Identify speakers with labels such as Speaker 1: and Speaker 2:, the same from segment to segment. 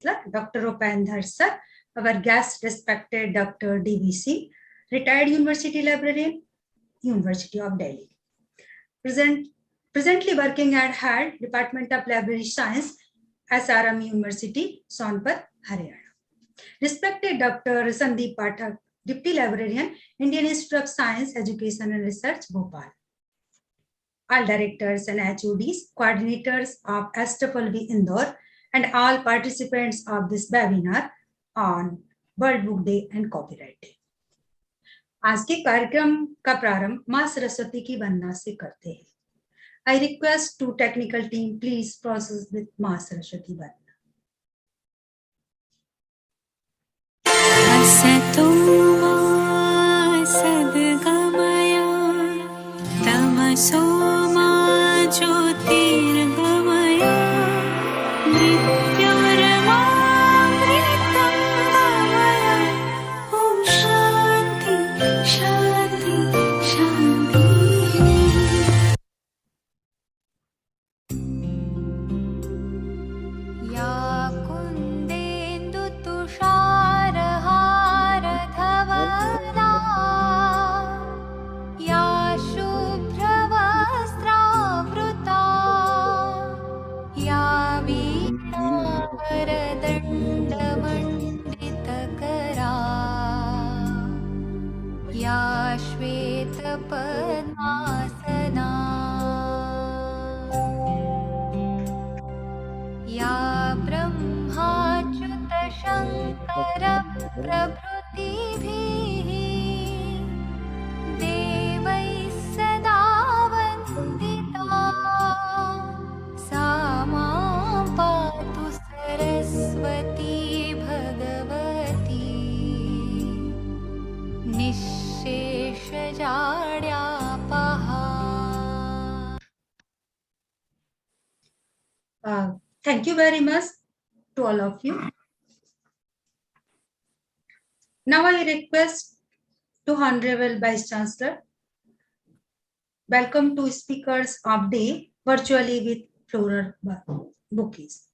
Speaker 1: Chancellor, Dr. Upendra Sir, our guest, respected Dr. DVC, retired University Librarian, University of Delhi. Presently working at HAD, Department of Library Science, SRM University, Sonpur, Haryana. Respected Dr. Sandeep Pathak, Deputy Librarian, Indian Institute of Science, Education and Research, Bhopal. All directors and HODs, coordinators of SFLV Indore, and all participants of this webinar on World Book Day and Copyright Day. आज के कार्यक्रम का प्रारंभ मां सरस्वती की वंदना से करते हैं. I request to technical team please process with मां सरस्वती वंदना.
Speaker 2: असतो मा सद्गमय तमसो मा ज्योतिर्गमय मृत्युर्मामृतं गमय. ॐ शान्ति शान्ति शान्ति. या कुन्देन्दु तुषारहारधवला या शुभ्रवस्त्रावृता या वीणावरदण्डमण्डितकरा या श्वेतपद्मासना या ब्रह्माच्युतशङ्कर प्रभृतिभिः देवैः सदा वन्दिता सा मां पातु Saraswati Bhagwati निःशेषजाड्यापहा.
Speaker 1: Thank you very much to all of you. Now I request to Honorable Vice Chancellor, welcome to speakers of day virtually with floral bouquets.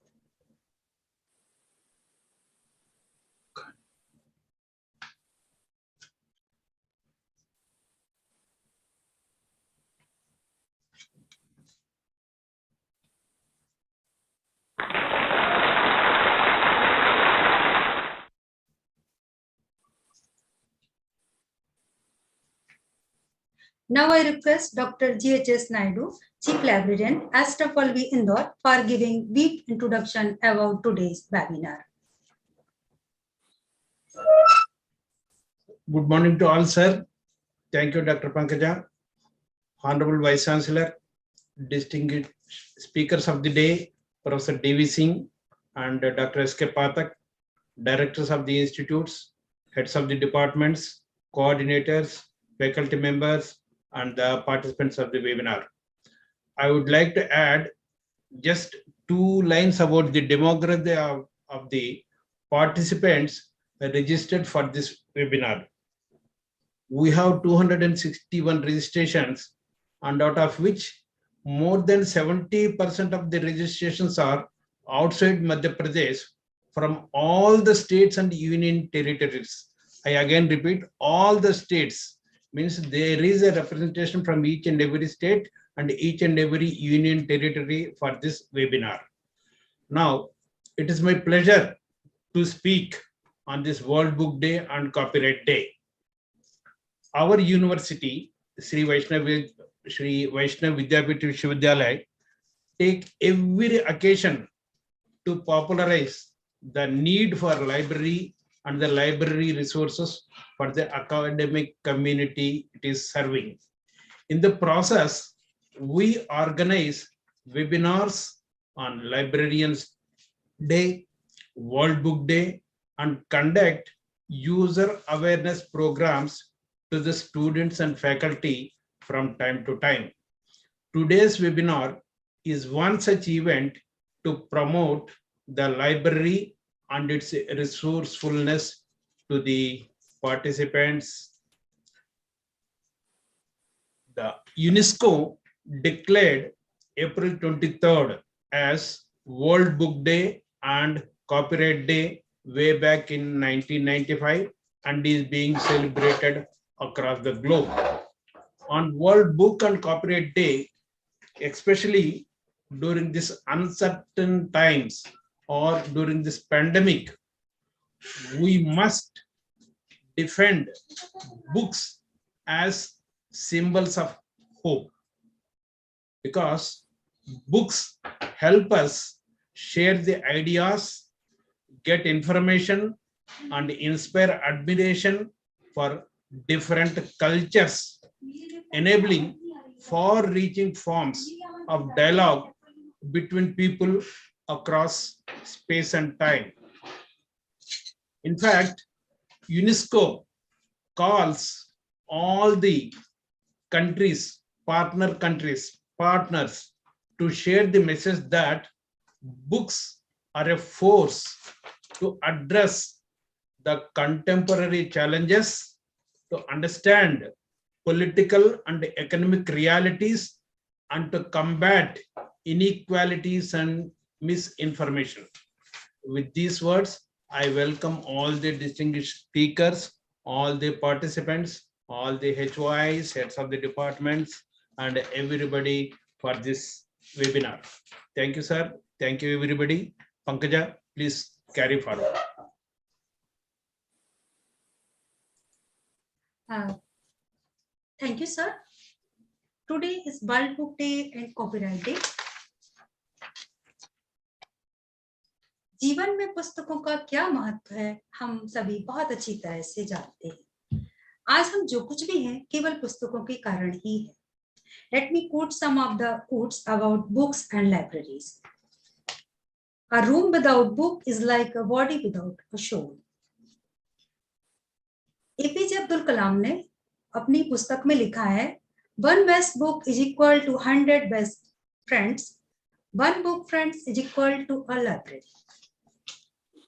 Speaker 1: Now I request Dr. G.H.S. Naidu, Chief Librarian, SFLV Indore, for giving brief introduction about today's webinar.
Speaker 3: Good morning to all, sir. Thank you, Dr. Pankaja, Honorable Vice Chancellor, distinguished speakers of the day, Professor D.V. Singh and Dr. S.K. Pathak, directors of the institutes, heads of the departments, coordinators, faculty members, and the participants of the webinar. I would like to add just 2 lines about the demography of the participants registered for this webinar. We have 261 registrations, and out of which more than 70% of the registrations are outside Madhya Pradesh from all the states and union territories. I again repeat, all the states, means there is a representation from each and every state and each and every union territory for this webinar. Now, it is my pleasure to speak on this World Book Day and Copyright Day. Our university, Sri Vaishnav Vidyapith Vishwavidyalaya, take every occasion to popularize the need for library and the library resources for the academic community it is serving. In the process, we organize webinars on Librarians Day, World Book Day, and conduct user awareness programs to the students and faculty from time to time. Today's webinar is one such event to promote the library and its resourcefulness to the participants. The UNESCO declared April 23rd as World Book Day and Copyright Day way back in 1995 and is being celebrated across the globe. On World Book and Copyright Day, especially during this uncertain times or during this pandemic, we must defend books as symbols of hope, because books help us share the ideas, get information, and inspire admiration for different cultures, enabling far-reaching forms of dialogue between people across space and time. In fact, UNESCO calls all the countries, partners, to share the message that books are a force to address the contemporary challenges, to understand political and economic realities, and to combat inequalities and misinformation. With these words, I welcome all the distinguished speakers, all the participants, all the HOIs, heads of the departments, and everybody for this webinar. Thank you, sir. Thank you, everybody. Pankaja, please carry forward.
Speaker 1: Thank you, sir. Today is World Book Day and Copyright Day. जीवन में पुस्तकों का क्या महत्व है, हम सभी बहुत अच्छी तरह से जानते हैं। आज हम जो कुछ भी हैं, केवल पुस्तकों के कारण ही है। Let me quote some of the quotes about books and libraries. A room without book is like a body without a soul. APJ Abdul Kalam ने अपनी पुस्तक में लिखा है, one best book is equal to 100 best friends. One book friends is equal to a library.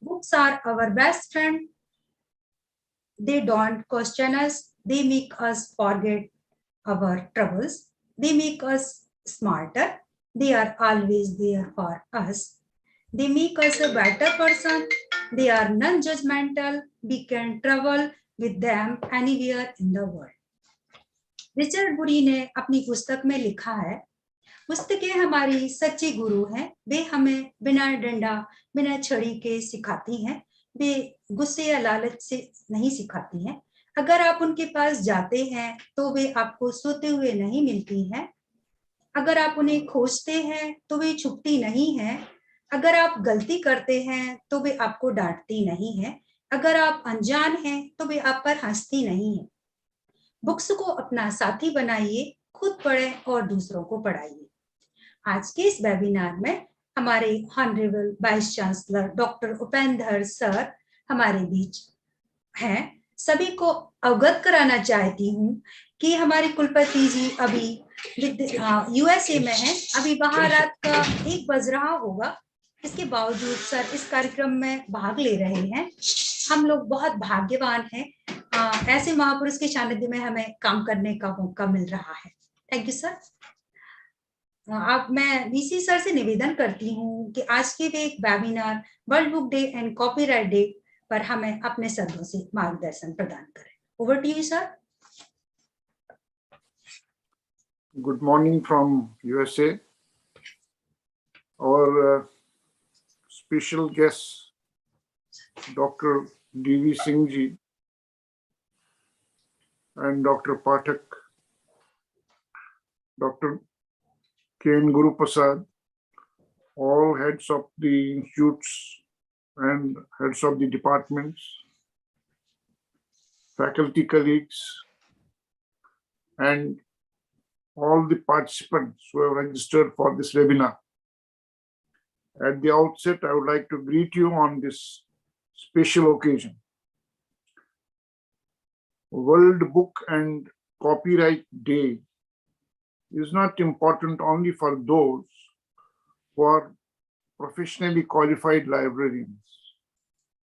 Speaker 1: Books are our best friend. They don't question us. They make us forget our troubles. They make us smarter. They are always there for us. They make us a better person. They are non-judgmental. We can travel with them anywhere in the world. Richard बुरी ने अपनी पुस्तक में लिखा है, पुस्तकें हमारी सच्ची गुरु हैं, वे हमें बिना डंडा बिना छड़ी के सिखाती हैं, वे गुस्से या लालच से नहीं सिखाती हैं। अगर आप उनके पास जाते हैं तो वे आपको सोते हुए नहीं मिलती हैं, अगर आप उन्हें खोजते हैं तो वे छुपती नहीं हैं, अगर आप गलती करते हैं तो वे आपको डांटती नहीं हैं, अगर आप अनजान हैं तो वे आप पर हंसती नहीं हैं। बुक्स को अपना साथी बनाइए, खुद पढ़ें और दूसरों को पढ़ाइए। आज के इस वेबिनार में हमारे honourable vice chancellor doctor Upendra sir हमारे बीच हैं। सभी को अवगत कराना चाहती हूँ कि हमारे कुलपति जी अभी यूएसए में हैं, अभी वहां रात का 1 बज रहा होगा। इसके बावजूद सर इस कार्यक्रम में भाग ले रहे हैं। हम लोग बहुत भाग्यवान हैं, ऐसे महापुरुष के सानिध्य में हमें काम करने का मौका मिल रहा है। Thank you sir. अब मैं वीसी सर से निवेदन करती हूँ कि आज के वे एक webinar world book day and copyright day पर हमें अपने शब्दों से मार्गदर्शन प्रदान करें। Over to you sir.
Speaker 4: Good morning from USA. Our special guest, Dr. D.V. Singh ji and Dr. Pathak, Dr. K.N. Guru Prasad, all heads of the institutes and heads of the departments, faculty colleagues, and all the participants who have registered for this webinar. At the outset, I would like to greet you on this special occasion. World Book and Copyright Day is not important only for those who are professionally qualified librarians,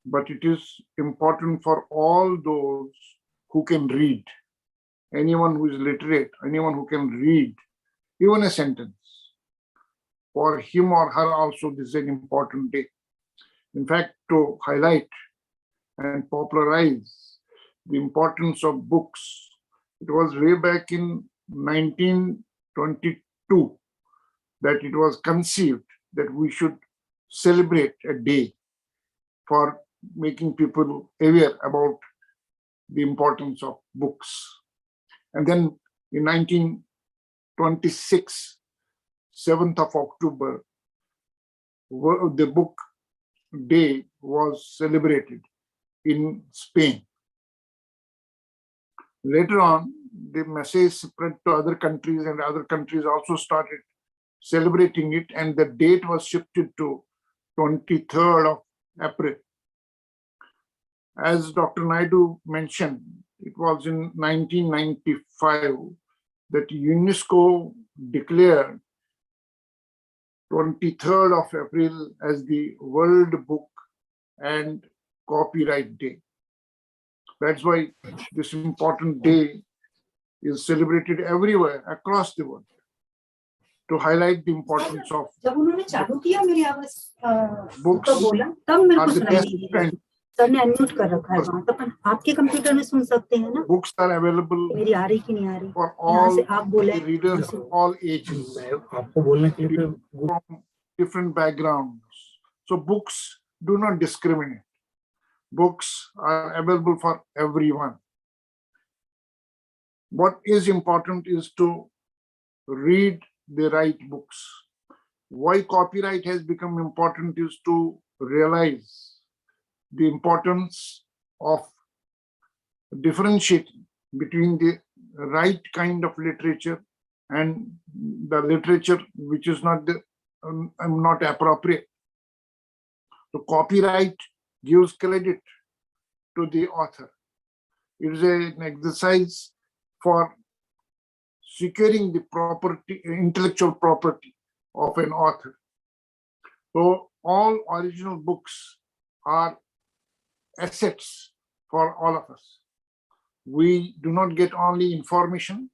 Speaker 4: but it is important for all those who can read. Anyone who is literate, anyone who can read even a sentence, for him or her also this is an important day. In fact, to highlight and popularize the importance of books, it was way back in 1922 that it was conceived that we should celebrate a day for making people aware about the importance of books. And then in 1926, 7th of October, the book day was celebrated in Spain. Later on, the message spread to other countries, and other countries also started celebrating it, and the date was shifted to 23rd of April. As Dr. Naidu mentioned, it was in 1995 that UNESCO declared 23rd of April as the World Book and Copyright Day. That's why this important day is celebrated everywhere across the world to highlight the importance of
Speaker 1: जब उन्होंने चालू किया मेरी आवाज
Speaker 4: books
Speaker 1: तो बोला तब मेरे
Speaker 4: are
Speaker 1: को
Speaker 4: the
Speaker 1: सुनाई
Speaker 4: best
Speaker 1: नहीं दी।
Speaker 4: friend.
Speaker 1: सर ने अनम्यूट कर रखा है वहाँ, तो अपन आपके कंप्यूटर में सुन सकते हैं ना?
Speaker 4: Books are available
Speaker 1: मेरी आ रही कि नहीं आ रही?
Speaker 4: for
Speaker 1: यहाँ
Speaker 4: all
Speaker 1: से आप बोले
Speaker 4: the readers of all ages
Speaker 3: आपको बोलने के लिए
Speaker 4: from different backgrounds. So books do not discriminate. Books are available for everyone. What is important is to read the right books. Why copyright has become important is to realize the importance of differentiating between the right kind of literature and the literature which is not not appropriate. So copyright gives credit to the author. It is an exercise for securing the property, intellectual property of an author. So all original books are assets for all of us. We do not get only information,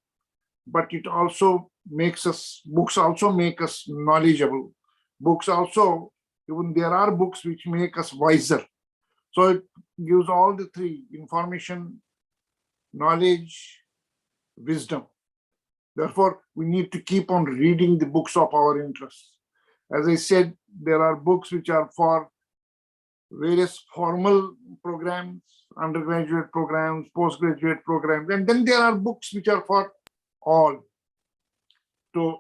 Speaker 4: but it also makes us, books also make us knowledgeable. Books also, even there are books which make us wiser. So it gives all the three: information, knowledge, wisdom. Therefore, we need to keep on reading the books of our interest. As I said, there are books which are for various formal programs, undergraduate programs, postgraduate programs, and then there are books which are for all, to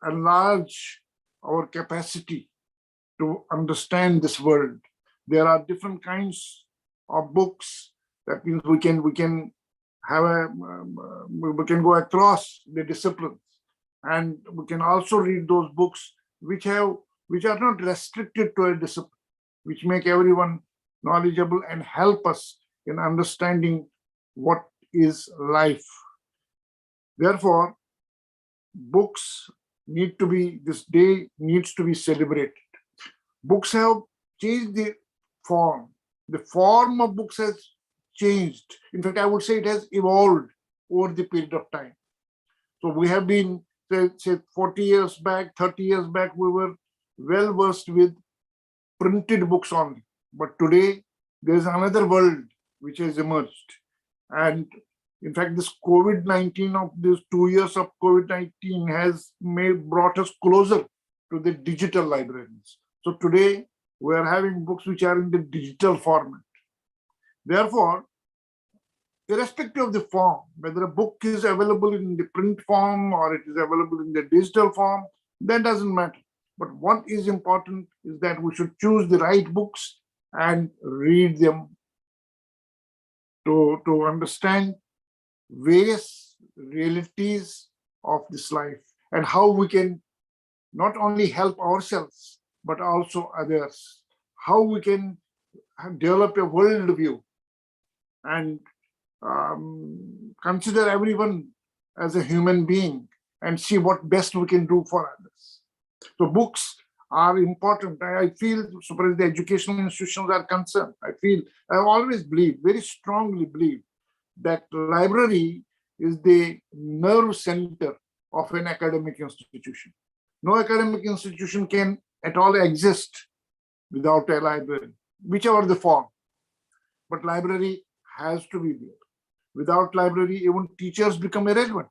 Speaker 4: enlarge our capacity to understand this world. There are different kinds of books. That means we can have we can go across the disciplines, and we can also read those books which are not restricted to a discipline, which make everyone knowledgeable and help us in understanding what is life. Therefore, books need to be, this day needs to be celebrated. Books have changed the form. The form of books has changed. In fact, I would say it has evolved over the period of time. So we have been, say 40 years back, 30 years back, we were well versed with printed books only. But today, there's another world which has emerged. And in fact, this COVID-19, of these 2 years of COVID-19 has brought us closer to the digital libraries. So today, we are having books which are in the digital format. Therefore, irrespective of the form, whether a book is available in the print form or it is available in the digital form, that doesn't matter. But what is important is that we should choose the right books and read them to understand various realities of this life and how we can not only help ourselves, but also others, how we can develop a worldview and consider everyone as a human being and see what best we can do for others. So books are important. I feel, so far as the educational institutions are concerned, I've always believed, very strongly believed, that library is the nerve center of an academic institution. No academic institution can at all exist without a library, whichever the form. But library has to be there. Without library, even teachers become irrelevant.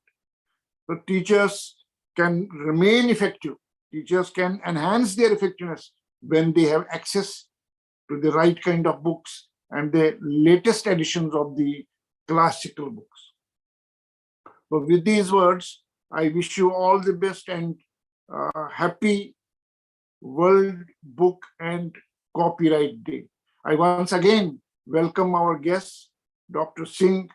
Speaker 4: The teachers can remain effective. Teachers can enhance their effectiveness when they have access to the right kind of books and the latest editions of the classical books. So with these words, I wish you all the best and happy World Book and Copyright Day. I once again welcome our guests, Dr. Singh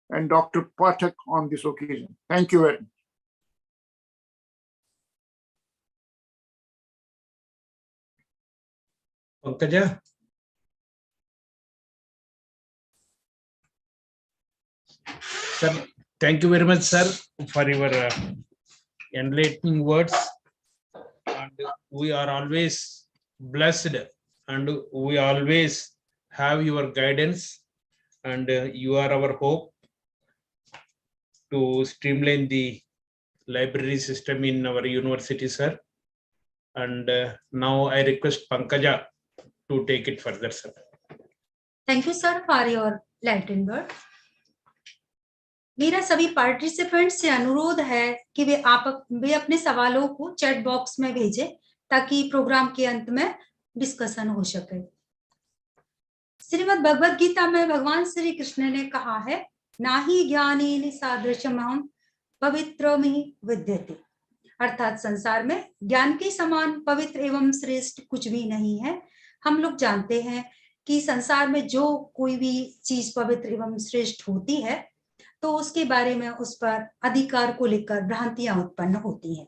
Speaker 4: and Dr. Pathak on this occasion. Thank you very much.
Speaker 3: Pankaja. Sir, thank you very much, sir, for your enlightening words. And we are always blessed, and we always have your guidance, and you are our hope to streamline the library system in our university, sir. And now I request Pankaja to take it further, sir.
Speaker 1: Thank you, sir, for your Latin word. मेरा सभी participants से अनुरोध है कि वे अपने सवालों को chat box में भेजें ताकि प्रोग्राम के अंत में डिस्कशन हो सके। श्रीमद् भगवद गीता में भगवान श्री कृष्ण ने कहा है, नाहि ज्ञानेन सादृशमहं पवित्रमिह विद्यते, अर्थात संसार में ज्ञान के समान पवित्र एवं श्रेष्ठ कुछ भी नहीं है। हम लोग जानते हैं कि संसार में जो कोई भी चीज पवित्र एवं श्रेष्ठ होती है तो उसके बारे में उस पर अधिकार को लेकर भ्रांतियां उत्पन्न होती हैं।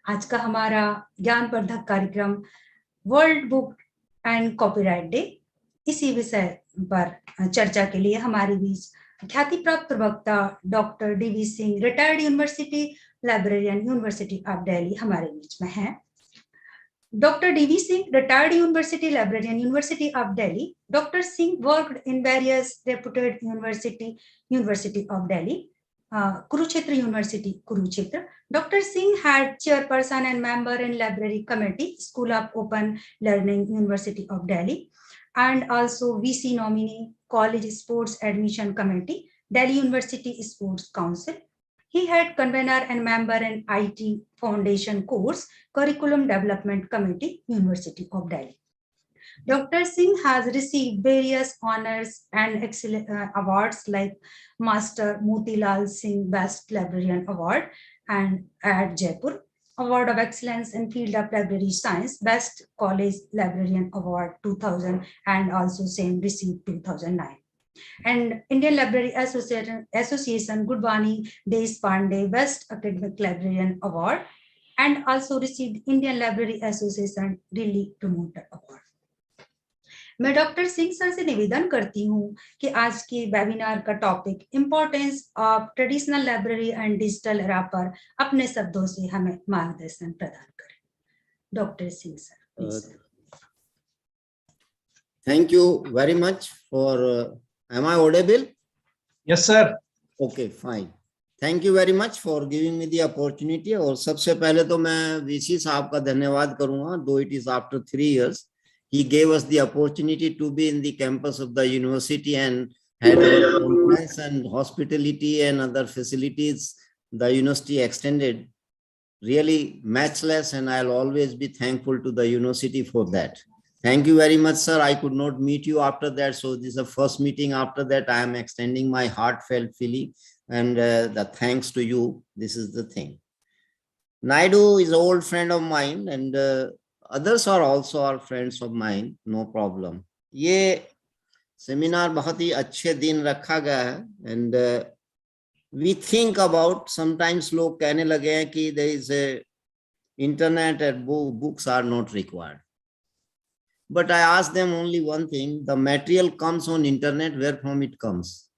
Speaker 1: आज का हमारा ज्ञानवर्धक कार्यक्रम world book and copyright day, इसी विषय पर चर्चा के लिए हमारे बीच ख्याति प्राप्त प्रवक्ता doctor DV Singh, retired university librarian, university of Delhi, हमारे बीच में हैं। Dr. D.V. Singh, retired university librarian, University of Delhi. Dr. Singh worked in various reputed University of Delhi, Kurukshetra University, Kurukshetra. Dr. Singh had chairperson and member in Library Committee, School of Open Learning, University of Delhi, and also VC nominee, College Sports Admission Committee, Delhi University Sports Council. He had convener and member in IT Foundation Course, Curriculum Development Committee, University of Delhi. Dr. Singh has received various honors and excellent awards like Master Motilal Singh Best Librarian Award and at Jaipur, Award of Excellence in Field of Library Science, Best College Librarian Award 2000, and also same received 2009. And Indian Library Association Gurdwani Deshpande Best Academic Librarian Award, and also received Indian Library Association Delhi Promoter Award. मैं doctor Singh sir से निवेदन करती हूँ कि आज के webinar का topic importance of traditional library and digital era पर अपने शब्दों से हमें मार्गदर्शन प्रदान करें। Doctor Singh sir,
Speaker 5: thank you very much for Am I audible?
Speaker 3: Yes, sir.
Speaker 5: Okay, fine. Thank you very much for giving me the opportunity. और सबसे पहले तो मैं वीसी साहब का धन्यवाद करूंगा. Though it is after 3 years, he gave us the opportunity to be in the campus of the university and had our conference and hospitality and other facilities the university extended. Really matchless, and I'll always be thankful to the university for that. Thank you very much, sir. I could not meet you after that. So this is the first meeting after that. I am extending my heartfelt feeling and the thanks to you. This is the thing. Naidu is an old friend of mine, and others are also our friends of mine. No problem. ये seminar बहुत ही अच्छे दिन रखा गया है, and we think about, sometimes लोग कहने लगे हैं कि there is a internet and books are not required. But I ask them only one thing: the material comes on internet, where from it comes?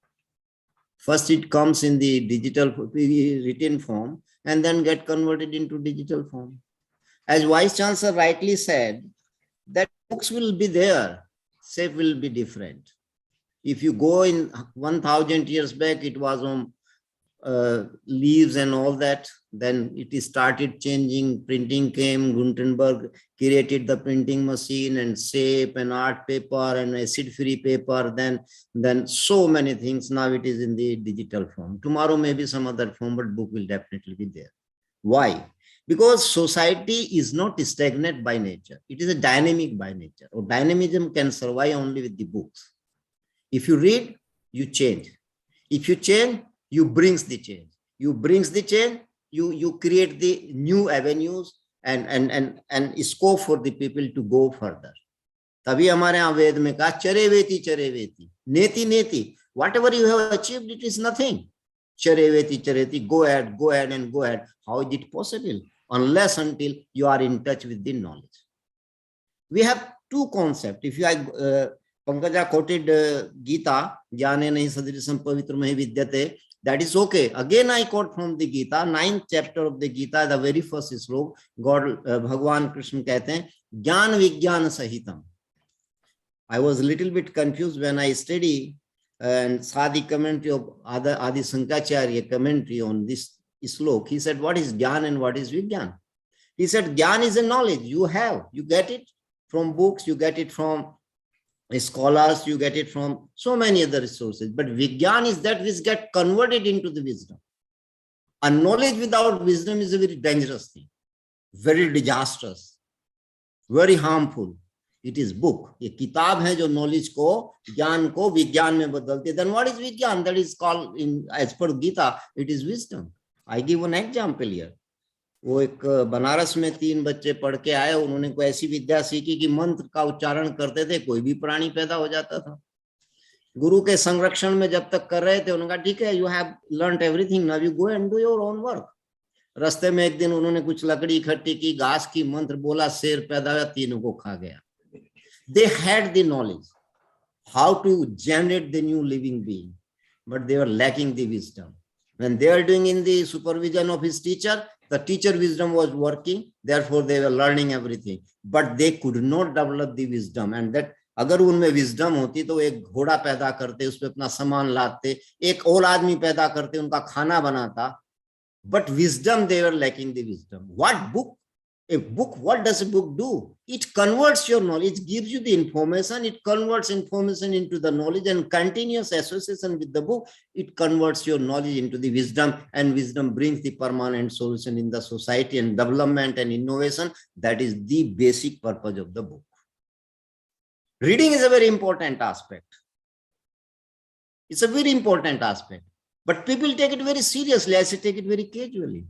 Speaker 5: First it comes in the digital written form and then get converted into digital form. As Vice Chancellor rightly said, that books will be there, shape will be different. If you go in 1000 years back, it was on leaves and all that. Then it started changing. Printing came. Gutenberg created the printing machine and shape and art paper and acid-free paper. Then so many things. Now it is in the digital form. Tomorrow maybe some other form, but book will definitely be there. Why? Because society is not stagnant by nature. It is a dynamic by nature. Or dynamism can survive only with the books. If you read, you change. If you change, you brings the change. You brings the change, you create the new avenues and scope for the people to go further. तभी हमारे यहाँ वेद में कहा चरे वेति नेति नेति. Whatever you have achieved, it is nothing. Chare veti, go ahead and go ahead. How is it possible? Unless until you are in touch with the knowledge. We have two concepts. If you Pankaja quoted Gita, Jnane nahi sadrisam pavitramahi vidyate. That is okay. Again, I quote from the Gita, 9th chapter of the Gita, the very first slok. God, Bhagwan Krishna कहते हैं, ज्ञान विज्ञान सहितम. I was a little bit confused when I study and saw the commentary of Adi Sankacharya commentary on this slok. He said, what is Gyan and what is Vigyan? He said, Gyan is a knowledge you have. You get it from books, you get it from scholars, you get it from so many other resources. But Vigyan is that which get converted into the wisdom. A knowledge without wisdom is a very dangerous thing, very disastrous, very harmful. It is book. ये किताब है जो knowledge को, ज्ञान को विज्ञान में बदलती है. Then what is विज्ञान? That is called in as per Gita, it is wisdom. I give one example here. वो एक बनारस में 3 बच्चे पढ़ के आए, उन्होंने कोई ऐसी विद्या सीखी कि मंत्र का उच्चारण करते थे, कोई भी प्राणी पैदा हो जाता था. गुरु के संरक्षण में जब तक कर रहे थे, उन्होंने कहा ठीक है, you have learned everything, now you go and do your own work. रास्ते में एक दिन उन्होंने कुछ लकड़ी इकट्ठी की, घास की मंत्र बोला, शेर पैदा हुआ, तीनों को खा गया. They had the knowledge how to generate the new living being, but they were lacking the wisdom. When they were doing in the supervision of his teacher, the teacher wisdom was working, therefore they were learning everything, but they could not develop the wisdom. And that अगर उनमें wisdom होती तो एक घोड़ा पैदा करते, उस पे अपना सामान लाते, एक और आदमी पैदा करते, उनका खाना बनाता. But wisdom, they were lacking the wisdom. What book? A book, what does a book do? It converts your knowledge, gives you the information, it converts information into the knowledge, and continuous association with the book, it converts your knowledge into the wisdom, and wisdom brings the permanent solution in the society and development and innovation. That is the basic purpose of the book. Reading is a very important aspect. It's a very important aspect, but people take it very seriously. I say take it very casually.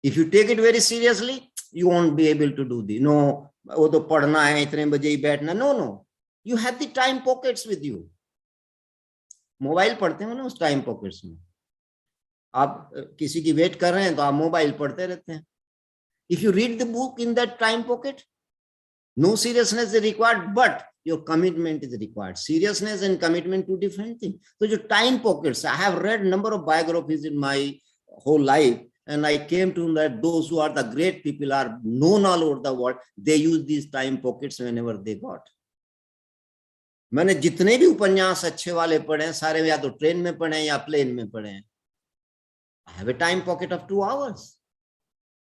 Speaker 5: If you take it very seriously, you won't be able to do the no. वो तो पढ़ना है, इतने बजे ही बैठना. No. You have the time pockets with you. Mobile पढ़ते हो ना उस टाइम पॉकेट्स में. आप किसी की वेट कर रहे हैं तो आप मोबाइल पढ़ते रहते हैं. If you read the book in that time pocket, no seriousness is required, but your commitment is required. Seriousness and commitment, two different things. So your time pockets, I have read number of biographies in my whole life. And I came to know that those who are the great people are known all over the world. They use these time pockets whenever they got. मैंने जितने भी उपन्यास अच्छे वाले पढ़े हैं, सारे या तो ट्रेन में पढ़े हैं या प्लेन में पढ़े हैं. I have a time pocket of 2 hours.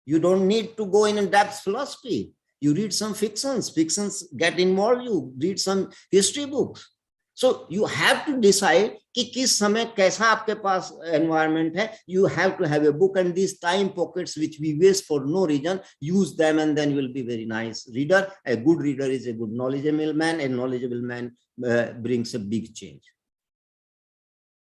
Speaker 5: You don't need to go in depth philosophy. You read some fictions. Fictions get involved. You read some history books. So you have to decide कि किस समय कैसा आपके पास environment है. You have to have a book, and these time pockets which we waste for no reason, use them, and then you will be very nice reader. A good reader is a good knowledgeable man. A knowledgeable man brings a big change.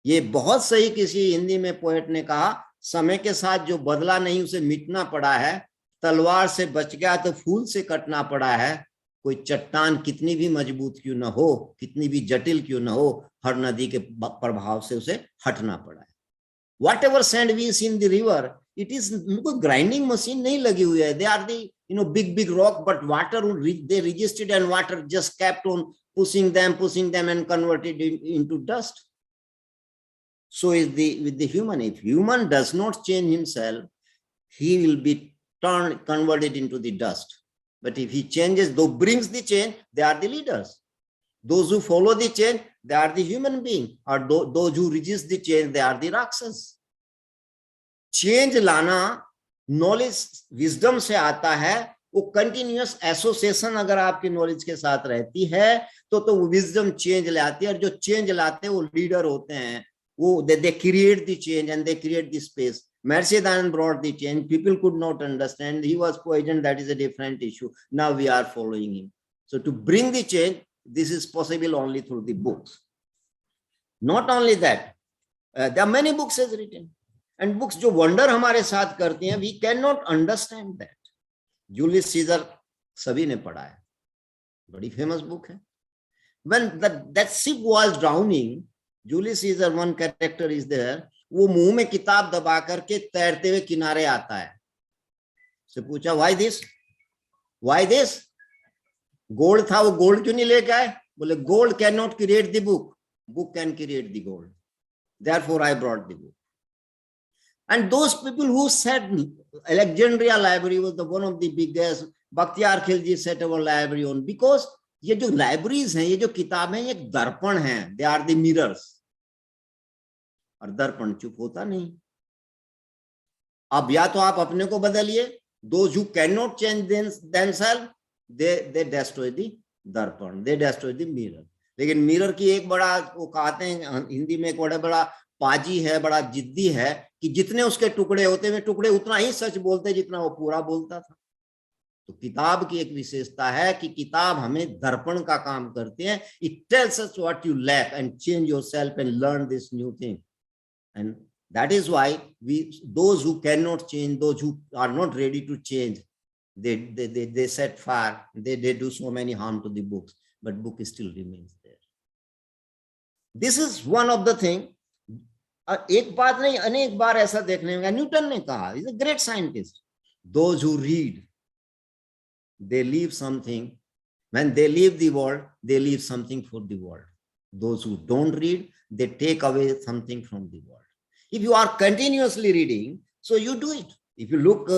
Speaker 5: ये बहुत सही किसी हिंदी में poet ने कहा, समय के साथ जो बदला नहीं उसे मिटना पड़ा है, तलवार से बच गया तो फूल से कटना पड़ा है. कोई चट्टान कितनी भी मजबूत क्यों न हो, कितनी भी जटिल क्यों न हो, हर नदी के प्रभाव से उसे हटना पड़ा है. Whatever sand we see in the river, it is कोई grinding machine नहीं लगी हुई है. They are the big rock, but water they resisted, and water just kept on pushing them and converted into dust. So is with the human. If human does not change himself, he will be converted into the dust. But if he changes, though brings the change, they are the leaders. Those who follow the change, they are the human being, or those who resist the change, they are the Rakshas. Change लाना knowledge, wisdom से आता है. वो continuous association अगर आपकी knowledge के साथ रहती है तो विजडम चेंज लाती है, और जो चेंज लाते हैं वो लीडर होते हैं. वो they create the change and they create the space. Mercy Dayanand brought the change. People could not understand. He was poisoned. That is a different issue. Now we are following him. So to bring the change, this is possible only through the books. Not only that, there are many books as written, and books जो wonder हमारे साथ करती हैं, we cannot understand that. Julius Caesar सभी ने पढ़ा है, बड़ी फेमस बुक है. When that ship was drowning, Julius Caesar, one character is there, वो मुंह में किताब दबा करके तैरते हुए किनारे आता है. से पूछा why this? Why this? Gold था, वो गोल्ड क्यों नहीं लेके आए? बोले gold can not create the book, book can create the gold. Therefore I brought the book. And those people who said Alexandria Library was the one of the biggest, Bakhtiyar Khilji set our library on, because ये जो libraries हैं, ये जो किताबें, ये दर्पण हैं, they are the mirrors. और दर्पण चुप होता नहीं. अब या तो आप अपने को बदलिए, those who cannot change themselves, they destroy the दर्पण, they destroy the mirror. लेकिन मिरर की एक बड़ा, वो कहते हैं हिंदी में, एक बड़ा पाजी है, बड़ा जिद्दी है, कि जितने उसके टुकड़े होते हैं, टुकड़े उतना ही सच बोलते हैं जितना वो पूरा बोलता था. तो किताब की एक विशेषता है कि किताब हमें दर्पण का काम करती है. It tells us what you lack and change yourself and learn this new thing. And that is why those who cannot change, those who are not ready to change, they set fire, they do so many harm to the books, but book still remains there. This is one of the thing. एक बात नहीं, अनेक बार ऐसा देखने में, Newton ने कहा, is a great scientist, those who read, they leave something. When they leave the world, they leave something for the world. Those who don't read, they take away something from the world. If you are continuously reading, so you do it. If you look,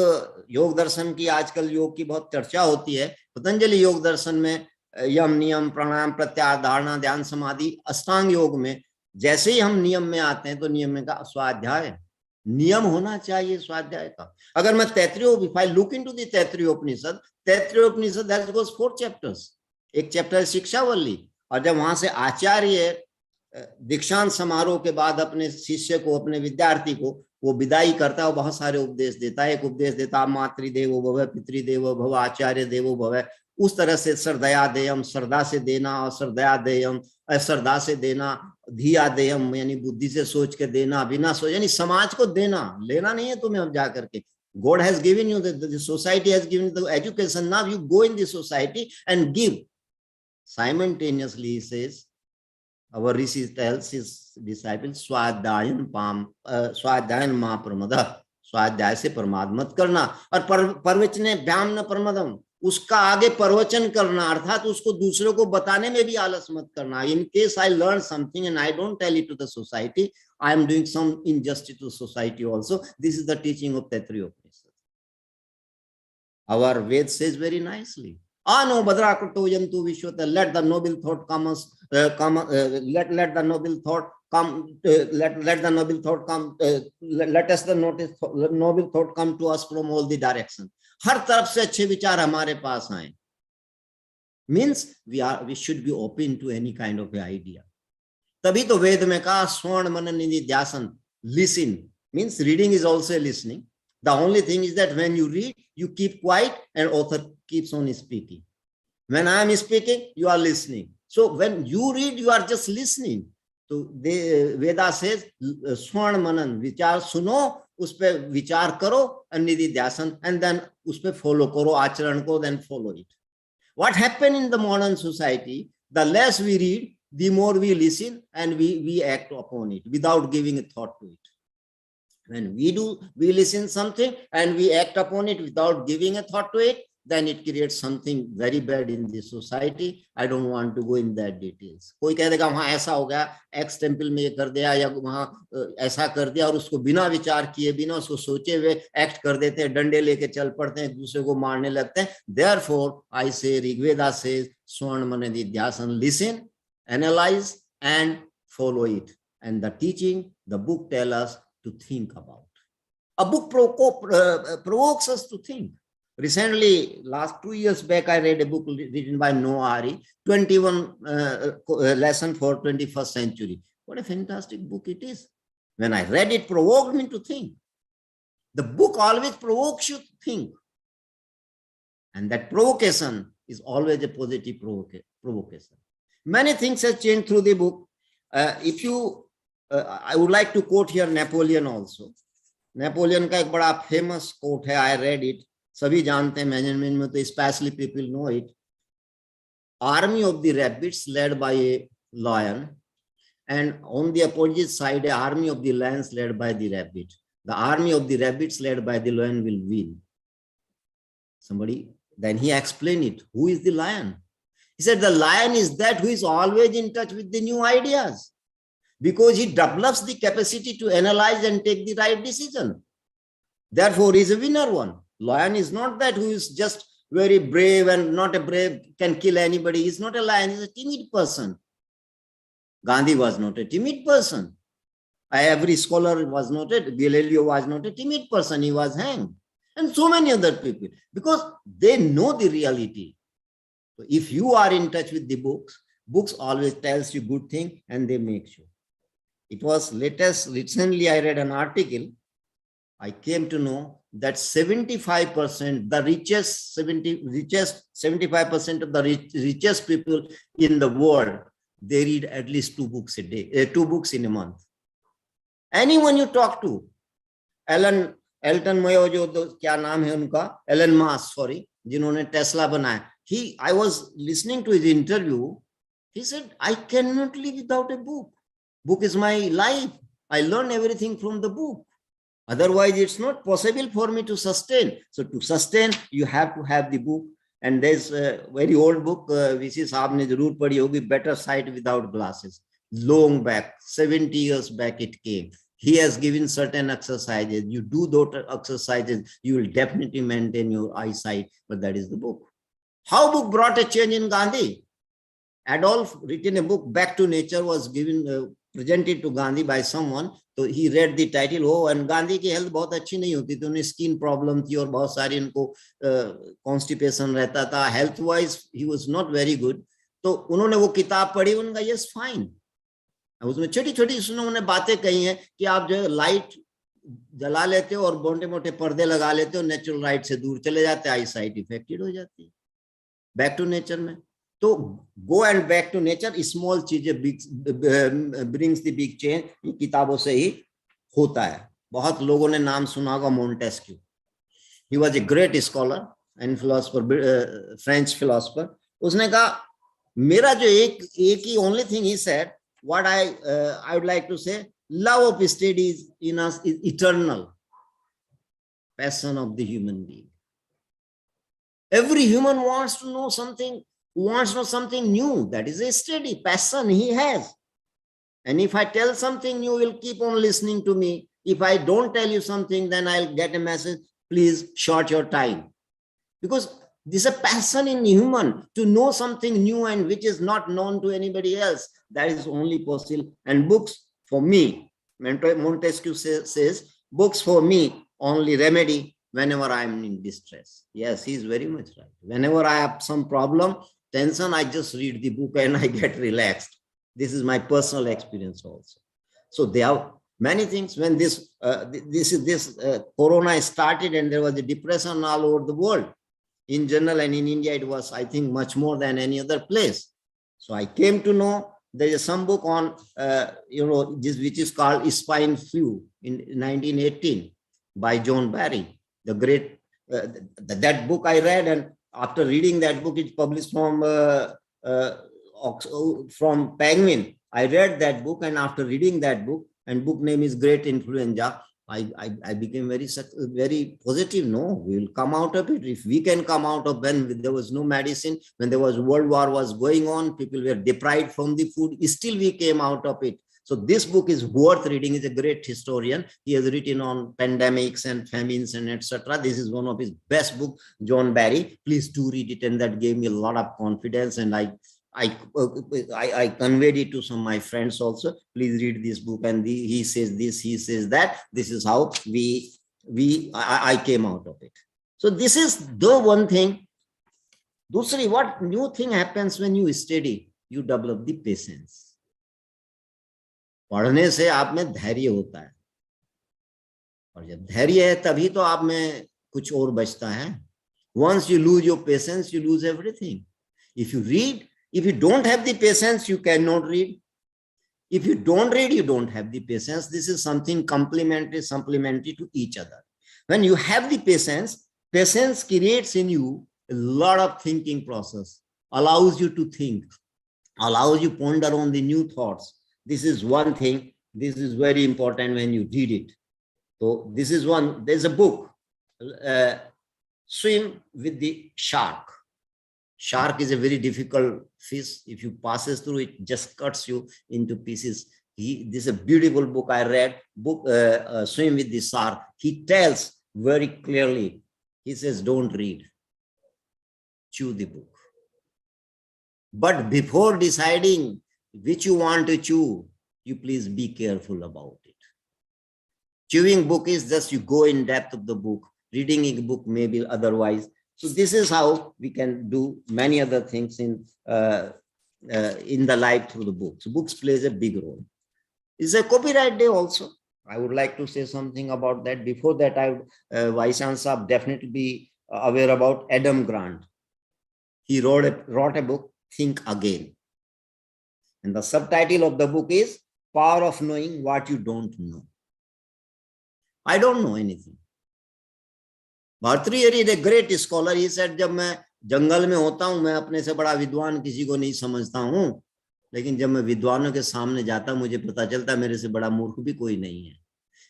Speaker 5: योग दर्शन की, आजकल योग की बहुत चर्चा होती है. पतंजलि योग दर्शन में यम, नियम, प्राणायाम, प्रत्याहार, धारणा, ध्यान, समाधि, अष्टांग योग में जैसे ही हम नियम में आते हैं तो नियम में का स्वाध्याय, नियम होना चाहिए स्वाध्याय का. अगर मैं Taittiriya, if I look into the Taittiriya Upanishad, that goes 4 chapters. एक चैप्टर शिक्षावल्ली, और जब वहां से आचार्य दीक्षांत समारोह के बाद अपने शिष्य को, अपने विद्यार्थी को वो विदाई करता है, वो बहुत सारे उपदेश देता है. एक उपदेश देता है मातृदेवो भव, पितृदेवो भव, आचार्य देवो भव. उस तरह से श्रद्धया देयम, श्रद्धा से देना, और श्रद्धया देयम, अश्रद्धा से देना, धिया देयम यानी बुद्धि से सोच के देना, बिना सोच यानी समाज को देना, लेना नहीं है तुम्हें. अब जा करके God has given you, the society has given you the education. Now you go in the society and give. Simultaneously, he says, our Rishi tells his disciples, स्वाध्यायन मा प्रमदः, स्वाध्याय से प्रमाद मत करना. और प्रवचने भ्याम न प्रमदम, उसका आगे प्रवचन करना, अर्थात उसको दूसरों को बताने में भी आलस मत करना. In case I learn something and I don't tell it to the society, I am doing some injustice to society also. This is the teaching of Taittiriya Upanishad. Our Ved says very nicely, Ano Badrakrato Yantu Vishwata, let the noble thought come, let the noble thought come, let the noble thought come, let us the noble thought come to us from all the directions. हर तरफ से अच्छे विचार हमारे पास आए. Means we should be open to any kind of idea. तभी तो वेद में कहा स्वर्ण मनन निधिध्यासन, listen. Means reading is also listening. The only thing is that when you read, you keep quiet and author keeps on speaking. When I am speaking, you are listening. So when you read, you are just listening. So the Veda says स्वर्ण मनन, विचार सुनो, उस पे विचार करो, निधिध्यासन, and then उस पे follow करो, आचरण को, then follow it. What happened in the modern society, the less we read, the more we listen and we act upon it without giving a thought to it. When we listen something and we act upon it without giving a thought to it, then it creates something very bad in the society. I don't want to go in that details. कोई कह देगा वहां ऐसा हो गया, x temple में ये कर दिया, या वहां ऐसा कर दिया, और उसको बिना विचार किए, बिना उसको सोचे हुए एक्ट कर देते हैं, डंडे लेके चल पड़ते हैं, दूसरे को मारने लगते हैं. Therefore, I say Rigveda says स्वर्ण मन निधिध्यासन, listen analyze and follow it. And the teaching, the book tells us to think about. A book provokes us to think. Recently, last 2 years back, I read a book written by Noah Hari, 21 Lesson for 21st Century. What a fantastic book it is. When I read it, provoked me to think. The book always provokes you to think. And that provocation is always a positive provocation. Many things have changed through the book. I would like to quote here Napoleon also. Napoleon का एक बड़ा famous quote है. I read it. सभी जानते हैं management में, तो especially people know it. Army of the rabbits led by a lion, and on the opposite side, an army of the lions led by the rabbit. The army of the rabbits led by the lion will win. Then he explained it. Who is the lion? He said the lion is that who is always in touch with the new ideas, because he develops the capacity to analyze and take the right decision. Therefore, he is a winner one. Lion is not that who is just very brave and not a brave, can kill anybody. He's not a lion, he's a timid person. Gandhi was not a timid person. Every scholar was not Galileo was not a timid person, he was hanged. And so many other people, because they know the reality. So if you are in touch with the books always tells you good thing and they make sure. It was recently I read an article, I came to know that 75%, the richest 75% of the richest people in the world, they read at least 2 books a day, 2 books in a month. Anyone you talk to, Elon Musk, sorry, जिन्होंने Tesla बनाया. I was listening to his interview. He said, I cannot live without a book. Book is my life. I learn everything from the book. Otherwise, it's not possible for me to sustain. So to sustain, you have to have the book. And there's a very old book, which is aapne zarur padhi hogi, Better Sight Without Glasses. Long back, 70 years back it came. He has given certain exercises. You do those exercises, you will definitely maintain your eyesight. But that is the book. How book brought a change in Gandhi? Adolf written a book, Back to Nature, was given presented to Gandhi by someone. So he read the title, oh, and Gandhi की health बहुत अच्छी नहीं होती थी, उन्हें skin problem थी और बहुत सारी उनको constipation रहता था. Health wise he was not very good. तो उन्होंने वो किताब पढ़ी, उन्होंने कहा yes fine. उसमें छोटी-छोटी उन्होंने बातें कही हैं कि आप जो लाइट जला लेते हो और मोटे-मोटे पर्दे लगा लेते हो, नेचुरल लाइट से दूर चले जाते हैं, आई साइट इफेक्टेड हो जाती है. बैक टू नेचर में तो go and back to nature, small चीजें ब्रिंग्स द बिग चेंज, ये किताबों से ही होता है. बहुत लोगों ने नाम सुना होगा Montesquieu. He was a great scholar and philosopher, French philosopher. उसने कहा मेरा जो एक ही only thing he said, what I would like to say, love of studies in us is eternal passion of the human being. Every human wants to know something, wants to know something new. That is a steady passion he has. And if I tell something new, you will keep on listening to me. If I don't tell you something, then I'll get a message, please short your time. Because this is a passion in human to know something new and which is not known to anybody else. That is only possible. And books for me, Montesquieu says, books for me only remedy whenever I am in distress. Yes, he is very much right. Whenever I have some problem, tension, I just read the book and I get relaxed. This is my personal experience also. So there are many things. When this corona started and there was a depression all over the world, in general, and in India, it was, I think, much more than any other place. So I came to know there is some book on, this which is called Spine Flu in 1918 by John Barry. The great, that book I read, and after reading that book, it's published from Penguin. I read that book, and after reading that book, and book name is Great Influenza, I became very positive. No, we will come out of it. If we can come out of when there was no medicine, when there was World War was going on, people were deprived from the food, still we came out of it. So this book is worth reading. He's a great historian. He has written on pandemics and famines and etc. This is one of his best books, John Barry. Please do read it. And that gave me a lot of confidence. And I conveyed it to some of my friends also. Please read this book, and he says this, he says that. This is how I came out of it. So this is the one thing. Dusri, what new thing happens when you study? You develop the patience. पढ़ने से आप में धैर्य होता है, और जब धैर्य है तभी तो आप में कुछ और बचता है. Once you lose your patience, you lose everything. If you read, if you don't have the patience, you cannot read. If you don't read, you don't have the patience. This is something complementary, supplementary to each other. When you have the patience, patience creates in you a lot of thinking process, allows you to think, allows you ponder on the new thoughts. This is one thing. This is very important when you read it. So this is one. There's a book, Swim with the Shark. Shark is a very difficult fish. If you passes through it, just cuts you into pieces. This is a beautiful book I read. Book Swim with the Shark. He tells very clearly. He says, don't read. Chew the book. But before deciding which you want to chew, you please be careful about it. Chewing book is just you go in depth of the book. Reading a book maybe otherwise. So this is how we can do many other things in the life through the books. Books plays a big role. It's a copyright day also. I would like to say something about that. Before that, Vice Chancellor definitely be aware about Adam Grant. He wrote a book, Think Again. And the subtitle of the book is Power of Knowing What You Don't Know. I don't know anything. Bhartrihari is a great scholar. He said, जब मैं जंगल में होता हूँ, मैं अपने से बड़ा विद्वान किसी को नहीं समझता हूँ, लेकिन जब मैं विद्वानों के सामने जाता, मुझे पता चलता मेरे से बड़ा मूर्ख भी कोई नहीं है.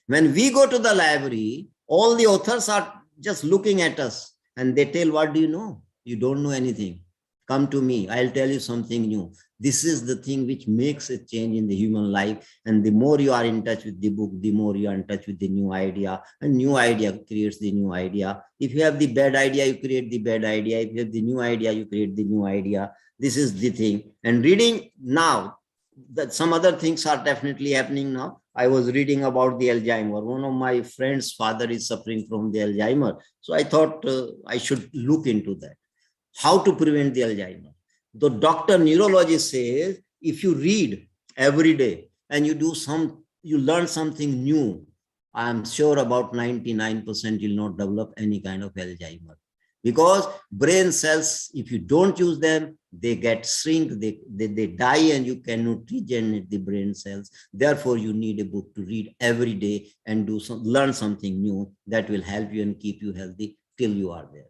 Speaker 5: When we go to the library, all the authors are just looking at us and they tell, what do you know? You don't know anything. Come to me. I'll tell you something new. This is the thing which makes a change in the human life. And the more you are in touch with the book, the more you are in touch with the new idea. And new idea creates the new idea. If you have the bad idea, you create the bad idea. If you have the new idea, you create the new idea. This is the thing. And reading now, that some other things are definitely happening now. I was reading about the Alzheimer. One of my friend's father is suffering from the Alzheimer. So I thought I should look into that. How to prevent the Alzheimer. The doctor neurologist says, if you read every day and you learn something new, I am sure about 99% you'll not develop any kind of Alzheimer. Because brain cells, if you don't use them, they get shrink, they die, and you cannot regenerate the brain cells. Therefore, you need a book to read every day and learn something new that will help you and keep you healthy till you are there.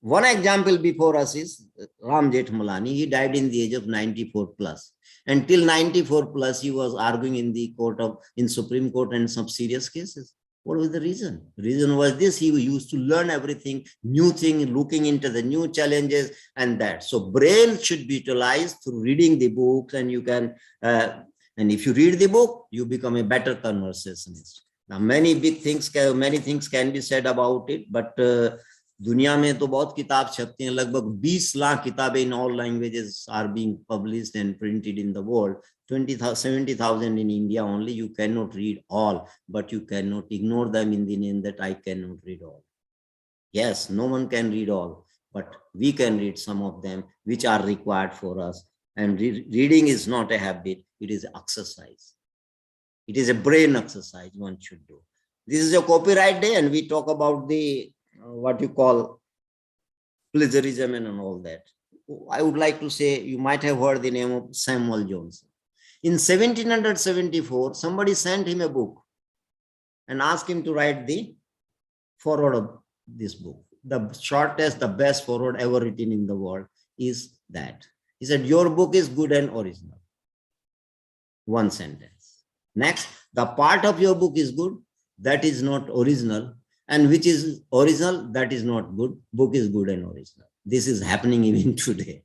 Speaker 5: One example before us is Ram Jethmalani. He died in the age of 94 plus. And till 94 plus, he was arguing in Supreme Court and some serious cases. What was the reason? The reason was this: he used to learn everything, new thing, looking into the new challenges and that. So brain should be utilized through reading the books, and you can, and if you read the book, you become a better conversationist. Now, many things can be said about it, but दुनिया में तो बहुत किताब छपती हैं, लगभग 20 लाख किताबें in all languages are being published and printed in the world. 70,000 in India only. You cannot read all, but you cannot ignore them in the name that I cannot read all. Yes, no one can read all, but we can read some of them which are required for us. And reading is not a habit, it is exercise. It is a brain exercise one should do. This is a copyright day, and we talk about the what you call plagiarism and all that. I would like to say, you might have heard the name of Samuel Johnson. In 1774, somebody sent him a book and asked him to write the foreword of this book. The shortest, the best foreword ever written in the world is that. He said, your book is good and original. One sentence. Next, the part of your book is good, that is not original. And which is original, that is not good. Book is good and original. This is happening even today.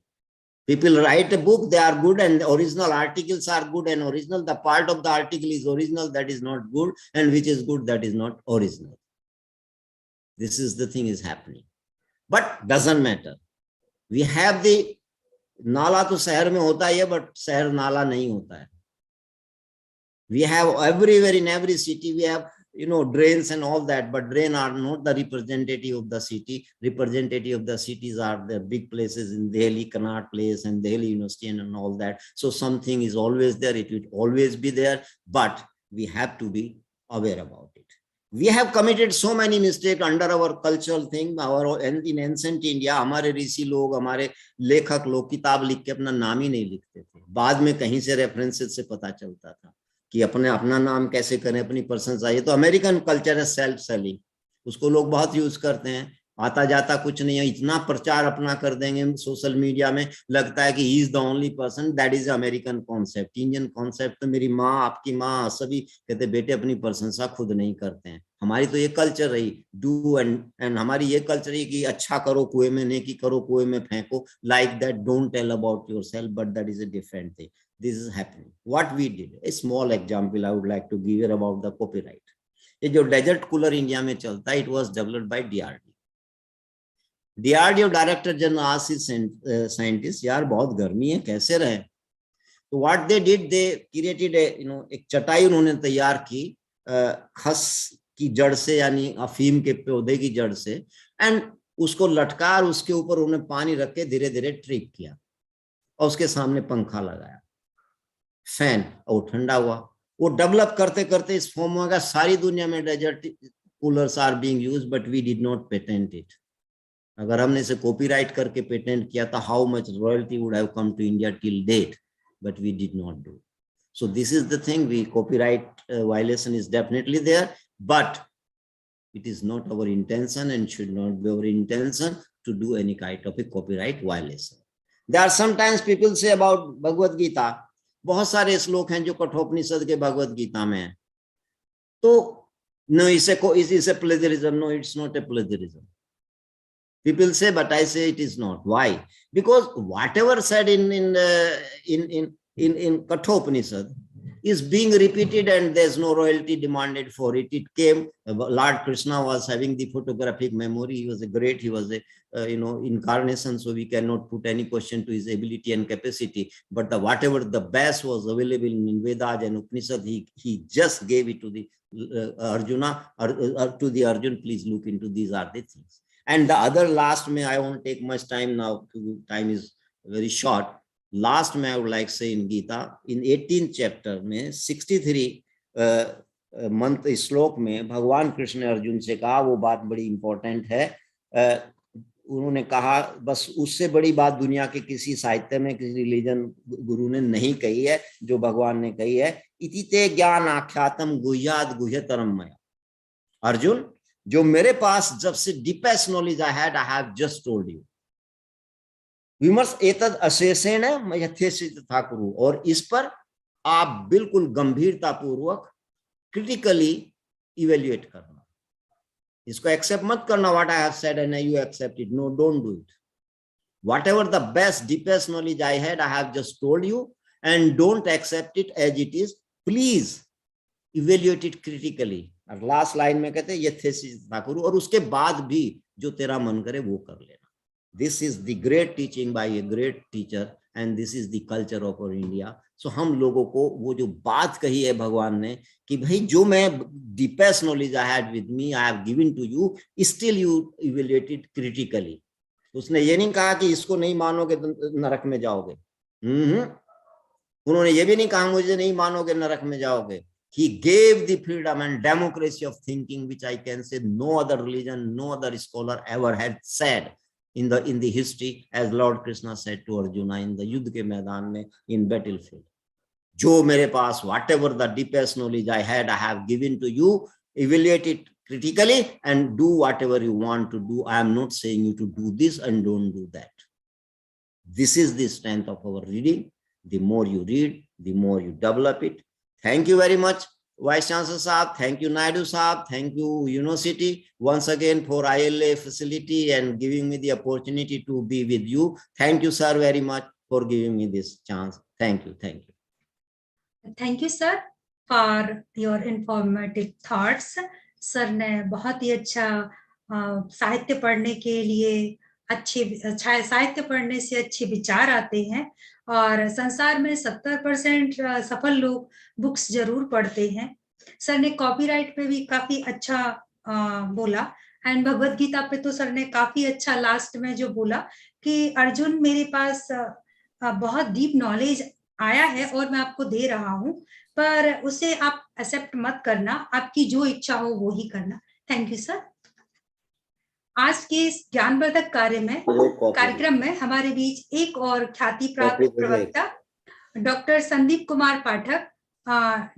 Speaker 5: People write a book, they are good, and the original articles are good and original. The part of the article is original, that is not good, and which is good, that is not original. This is the thing is happening. But doesn't matter. We have the नाला तो शहर में होता ही है, but शहर नाला नहीं होता है. We have everywhere in every city we have drains and all that, but drain are not the representative of the city. Representative of the cities are the big places in Delhi, Connaught Place and Delhi University and all that. So something is always there, it will always be there, but we have to be aware about it. We have committed so many mistakes under our cultural thing. Our in ancient India, हमारे ऋषि लोग, हमारे लेखक लोग किताब लिख के अपना नाम ही नहीं लिखते थे. बाद में कहीं से रेफरेंसेस से पता चलता था कि अपना नाम कैसे करें, अपनी पर्सन चाहिए. तो अमेरिकन कल्चर है सेल्फ सेलिंग, उसको लोग बहुत यूज करते हैं. आता जाता कुछ नहीं है, इतना प्रचार अपना कर देंगे सोशल मीडिया में, लगता है कि he is the only person. That is American concept. Indian concept तो मेरी माँ, आपकी माँ, सभी कहते बेटे अपनी प्रशंसा खुद नहीं करते हैं. हमारी तो ये कल्चर रही, डू एंड हमारी ये कल्चर रही कि अच्छा करो कुएं में, नेकी करो कुएं में फेंको. Like that, don't tell about yourself, but that is a different thing. This is happening. What we did, a small example I would like to give you about the copyright. ये जो डेजर्ट कूलर इंडिया में चलता है, it was developed by DRDO. DRDO director general आसिस scientist, यार बहुत गर्मी है, कैसे रहे? तो what they did, they created एक चटाई उन्होंने तैयार की खस की जड़ से, यानी अफीम के पौधे की जड़ से, एंड उसको लटका और उसके ऊपर उन्होंने पानी रख के धीरे धीरे ट्रिप किया और उसके सामने पंखा लगाया, फैन, और ठंडा हुआ. वो डेवलप करते करते इस फॉर्म होगा. सारी दुनिया में desert coolers are being used, but we did not patent it. अगर हमने इसे कॉपीराइट करके पेटेंट किया था, how much royalty would have come to India till date, but we did not do. So this is the thing. We copyright violation is definitely there, but it is not our intention and should not be our intention to do any kind of a copyright violation. There are sometimes people say about Bhagavad Gita, बहुत सारे श्लोक हैं जो कठोपनिषद के भगवत गीता में है. तो no, is a plagiarism. No, it's not a plagiarism. People say, but I say it is not. Why? Because whatever said in Kathopanishad is being repeated and there's no royalty demanded for it. It came, Lord Krishna was having the photographic memory. He was he was a incarnation, so we cannot put any question to his ability and capacity. But whatever the best was available in Vedas and Upanishad, he just gave it to the Arjuna, to the Arjun. Please look into these are the things. And the other last, I won't take much time now. Time is very short. Last I would like to say in Gita, in 18th chapter में 63 मंत्र श्लोक में भगवान कृष्ण ने अर्जुन से कहा, वो बात बड़ी इंपॉर्टेंट है. उन्होंने कहा, बस उससे बड़ी बात दुनिया के किसी साहित्य में, किसी रिलीजन गुरु ने नहीं कही है जो भगवान ने कही है. इति ते ज्ञान आख्यातम गुह्याद गुह्यतरम मया. अर्जुन, जो मेरे पास जब से deepest knowledge I have just told you. विमर्श एतद अशेषेण यथेचित था कुरु. और इस पर आप बिल्कुल गंभीरता पूर्वक क्रिटिकली इवेल्युएट करना. इसको एक्सेप्ट मत करना, what I have said and you accept it. No, don't do it. Whatever the best, deepest knowledge I had, I have just told you, and don't accept it as it is. Please evaluate it critically. और last line में कहते हैं यथेचित था कुरु, और उसके बाद भी जो तेरा मन करे वो कर लेना. This is the great teaching by a great teacher, and this is the culture of our India. So हम लोगों को वो जो बात कही है भगवान ने कि भाई जो मैं deepest knowledge I had with me, I have given to you, still you evaluate it critically. उसने ये नहीं कहा कि इसको नहीं मानोगे तो नरक में जाओगे. उन्होंने ये भी नहीं कहा मुझे नहीं मानोगे नरक में जाओगे. He gave the freedom and democracy of thinking, which I can say no other religion, no other scholar ever had said in the history, as Lord Krishna said to Arjuna in the युद्ध के मैदान में, in battlefield. जो मेरे पास, whatever the deepest knowledge I had, I have given to you. Evaluate it critically and do whatever you want to do. I am not saying you to do this and don't do that. This is the strength of our reading. The more you read, the more you develop it. Thank you very much, Vice Chancellor Saab. Thank you, Naidu Saab. Thank you, University, once again for ILA facility and giving me the opportunity to be with you. Thank you, sir, very much for giving me this chance. Thank you. Thank you.
Speaker 1: Thank you, sir, for your informative thoughts. Sir ने बहुत ही अच्छा साहित्य पढ़ने के लिए अच्छे साहित्य पढ़ने से अच्छे विचार आते हैं और संसार में 70% सफल लोग बुक्स जरूर पढ़ते हैं। सर ने कॉपीराइट पे भी काफी अच्छा बोला एंड भगवत गीता पे तो सर ने काफी अच्छा लास्ट में जो बोला कि अर्जुन मेरे पास बहुत डीप नॉलेज आया है और मैं आपको दे रहा हूं, पर उसे आप एक्सेप्ट मत करना, आपकी जो इच्छा हो वो ही करना। Thank you sir. आज के इस ज्ञानवर्धक कार्यक्रम में हमारे बीच एक और ख्याति प्राप्त प्रवक्ता doctor Sandeep Kumar Pathak,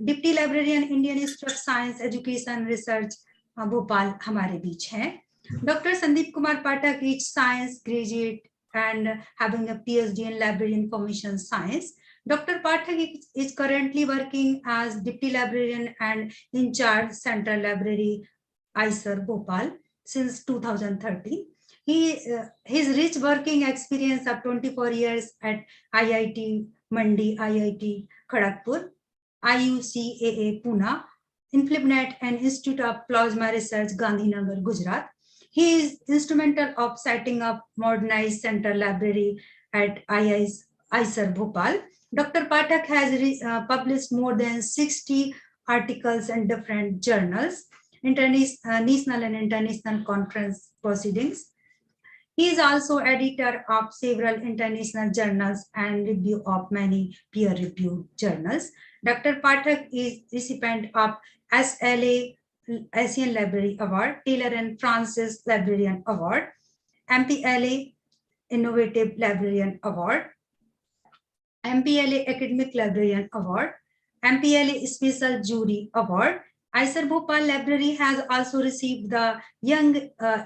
Speaker 1: deputy librarian, Indian institute of science education research Bhopal हमारे बीच हैं। Dr. Sandeep Kumar Pathak is science graduate and having a PhD in library information science. Dr. Pathak is currently working as Deputy Librarian and in charge Central Library, ISER, Bhopal since 2013. His rich working experience of 24 years at IIT Mandi, IIT Kharagpur, IUCAA Pune, InflipNet and Institute of Plasma Research, Gandhinagar, Gujarat. He is instrumental of setting up modernized central library at ISER Bhopal. Dr. Pathak has published more than 60 articles in different journals, national and international conference proceedings. He is also editor of several international journals and review of many peer-reviewed journals. Dr. Pathak is recipient of SLA Asian Library Award, Taylor and Francis Librarian Award, MPLA Innovative Librarian Award, MPLA Academic Librarian Award, MPLA Special Jury Award. ISER Bhopal Library has also received the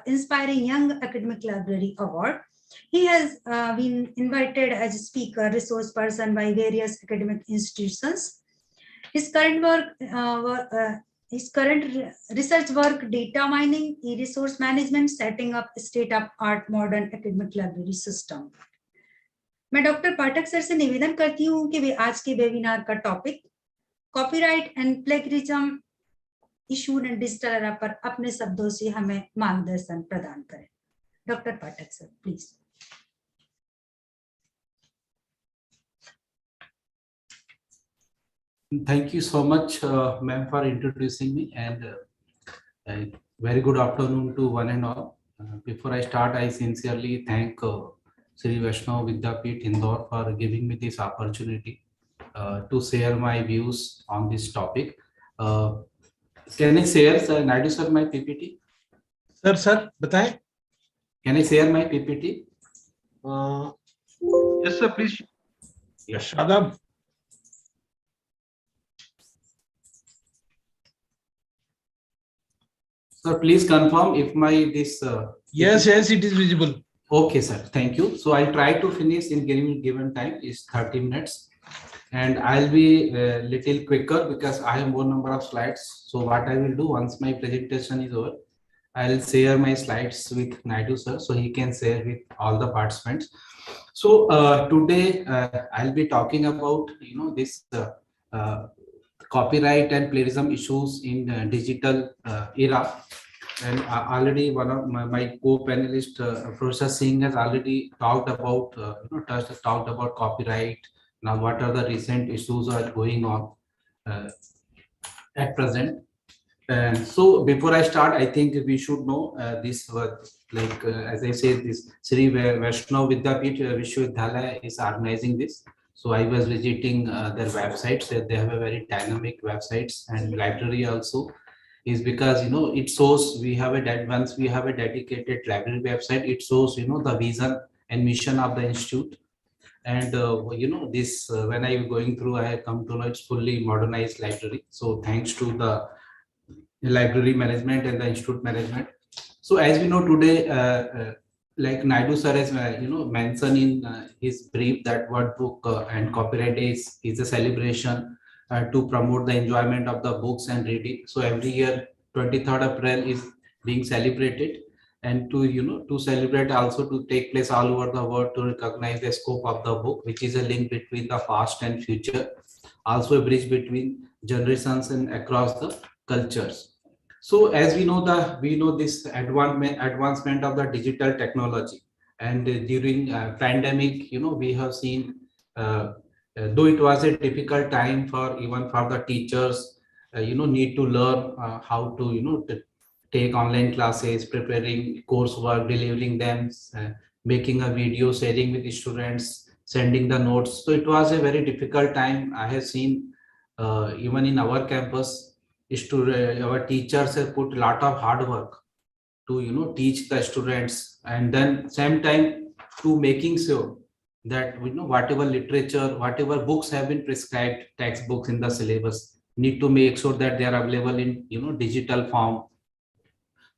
Speaker 1: Inspiring Young Academic Library Award. He has been invited as a speaker, resource person by various academic institutions. His current research work, data mining, e-resource management, setting up state-of-art modern academic library system. मैं doctor पाठक sir से निवेदन करती हूँ कि वे आज के webinar का topic copyright and plagiarism issued and digital era पर अपने शब्दों से हमें मार्गदर्शन प्रदान करें। Doctor Pathak sir, please.
Speaker 6: Thank you so much, ma'am, for introducing me, and a very good afternoon to one and all. Before I start, I sincerely thank Sri Vaishnav Vidyapeeth Indore for giving me this opportunity to share my views on this topic. Can I share, sir, Naidu sir, my PPT?
Speaker 3: Sir, बताएं.
Speaker 6: Can I share my PPT?
Speaker 3: Yes, sir, please. Yes, Adab.
Speaker 6: Sir, please confirm if my this.
Speaker 3: Yes, it is visible.
Speaker 6: Okay, sir. Thank you. So I'll try to finish in given time is 30 minutes, and I'll be a little quicker because I have more number of slides. So what I will do once my presentation is over, I'll share my slides with Naidu sir, so he can share with all the participants. So today I'll be talking about this copyright and plagiarism issues in digital era. And already one of my co-panelist, Professor Singh, has already talked about talked about copyright. Now, what are the recent issues are going on at present? And so, before I start, I think we should know this. As I said, this Sri Vaishnav Vidyapeeth Vishwavidyalaya is organizing this. So I was visiting their websites. They have a very dynamic websites and library also. Is because it shows we have once we have a dedicated library website, it shows the vision and mission of the institute. And this when I was going through, I have come to know it's fully modernized library. So thanks to the library management and the institute management. So as we know today, like Naidu sir has mentioned in his brief that World Book and Copyright Day is a celebration to promote the enjoyment of the books and reading. So every year 23rd April is being celebrated, and to celebrate also to take place all over the world to recognize the scope of the book, which is a link between the past and future, also a bridge between generations and across the cultures. So as we know this advancement of the digital technology, And during pandemic, we have seen, though it was a difficult time for even for the teachers, need to learn how to, take online classes, preparing coursework, delivering them, making a video, sharing with the students, sending the notes. So it was a very difficult time. I have seen even in our campus, our teachers have put a lot of hard work to teach the students, and then same time to making sure that whatever literature, whatever books have been prescribed, textbooks in the syllabus, need to make sure that they are available in digital form.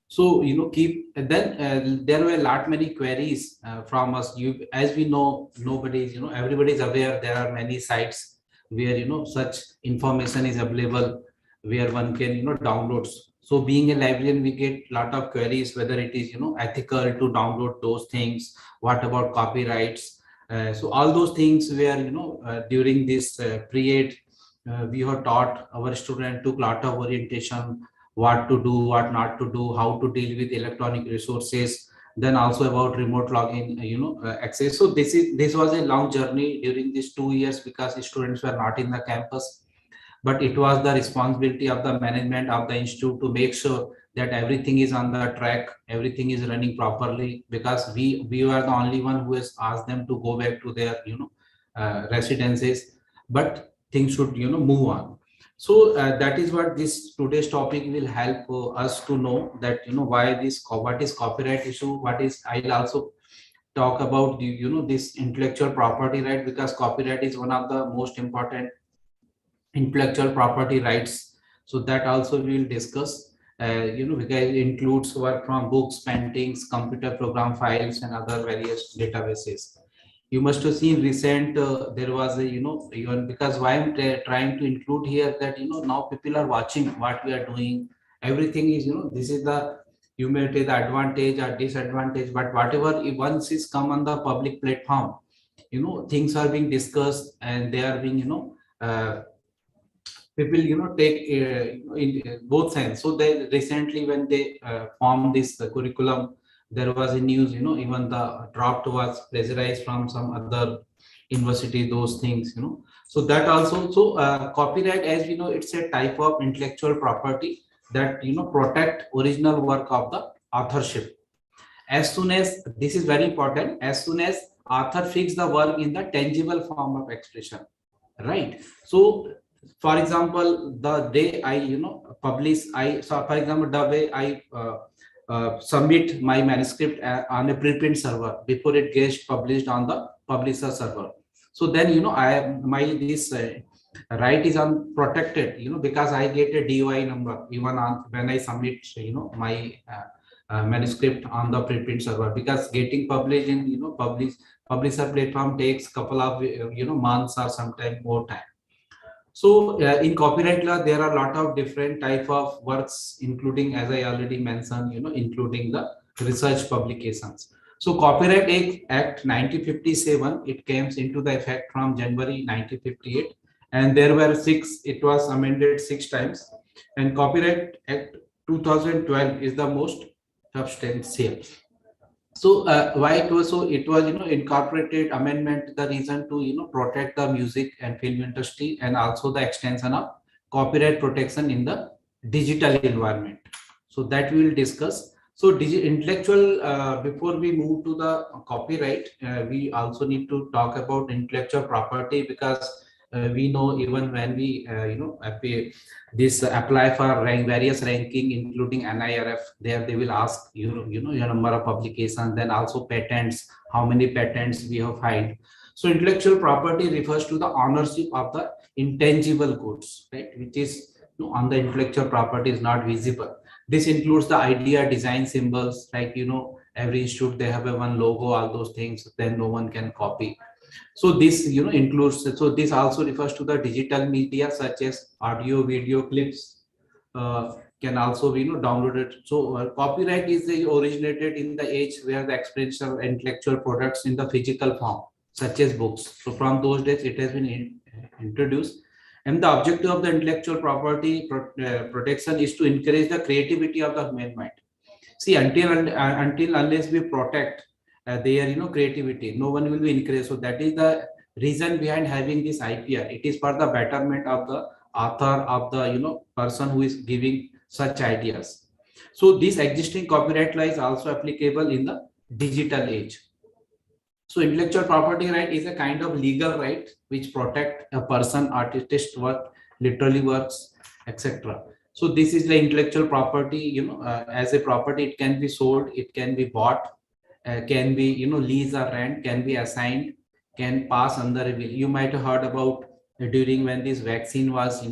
Speaker 6: So keep, and then there were a lot many queries from us. As we know, nobody's, everybody's aware there are many sites where such information is available, where one can download. So being a librarian, we get a lot of queries whether it is ethical to download those things, what about copyrights. So all those things were during this period we have taught our student, took a lot of orientation, what to do, what not to do, how to deal with electronic resources, then also about remote login access. So this was a long journey during these 2 years because students were not in the campus, but it was the responsibility of the management of the institute to make sure that everything is on the track, everything is running properly, because we were the only one who has asked them to go back to their residences, but things should move on. So that is what this today's topic will help us to know, that why this, what is copyright issue, what is, I'll also talk about this intellectual property right, because copyright is one of the most important intellectual property rights. So that also we will discuss, because it includes work from books, paintings, computer program files, and other various databases. You must have seen recent, there was a, even because why I'm trying to include here, that, now people are watching what we are doing. Everything is, this is the, you may take the advantage or disadvantage, but whatever once is come on the public platform, things are being discussed and they are being, people, take in both sides. So they recently, when they formed this curriculum, there was a news, even the draft was plagiarized from some other university, those things, So that also, so copyright, as we know, it's a type of intellectual property that, protect original work of the authorship. As soon as, this is very important, as soon as author fix the work in the tangible form of expression, right? So for example, the day I, publish, so for example, the way I submit my manuscript on a preprint server before it gets published on the publisher server. So then, this right is unprotected, because I get a DOI number even on when I submit, my manuscript on the preprint server, because getting published in, publisher platform takes couple of, months or sometimes more time. So in copyright law, there are a lot of different type of works, including, as I already mentioned, including the research publications. So Copyright Act 1957, it came into the effect from January 1958, and there were it was amended 6 times. And Copyright Act 2012 is the most substantial. So why it was so, it was incorporated amendment, the reason to protect the music and film industry, and also the extension of copyright protection in the digital environment. So that we will discuss. So intellectual, before we move to the copyright, we also need to talk about intellectual property, because we know even when we apply for various ranking, including NIRF, there they will ask your number of publications, then also patents, how many patents we have filed. So intellectual property refers to the ownership of the intangible goods, right, which is on the intellectual property is not visible. This includes the idea, design, symbols, like every institute they have a one logo, all those things, then no one can copy. So this includes, so this also refers to the digital media such as audio, video clips, can also be downloaded. So copyright is originated in the age where the experiential intellectual products in the physical form, such as books. So from those days it has been introduced, and the objective of the intellectual property protection is to encourage the creativity of the human mind. See, until unless we protect their creativity. No one will be encouraged. So that is the reason behind having this IPR. It is for the betterment of the author, of the person who is giving such ideas. So this existing copyright law is also applicable in the digital age. So intellectual property right is a kind of legal right which protect a person, artist work, literary works, etc. So this is the intellectual property. As a property, it can be sold, it can be bought, can be lease or rent, can be assigned, can pass under a will. You might have heard about during when this vaccine was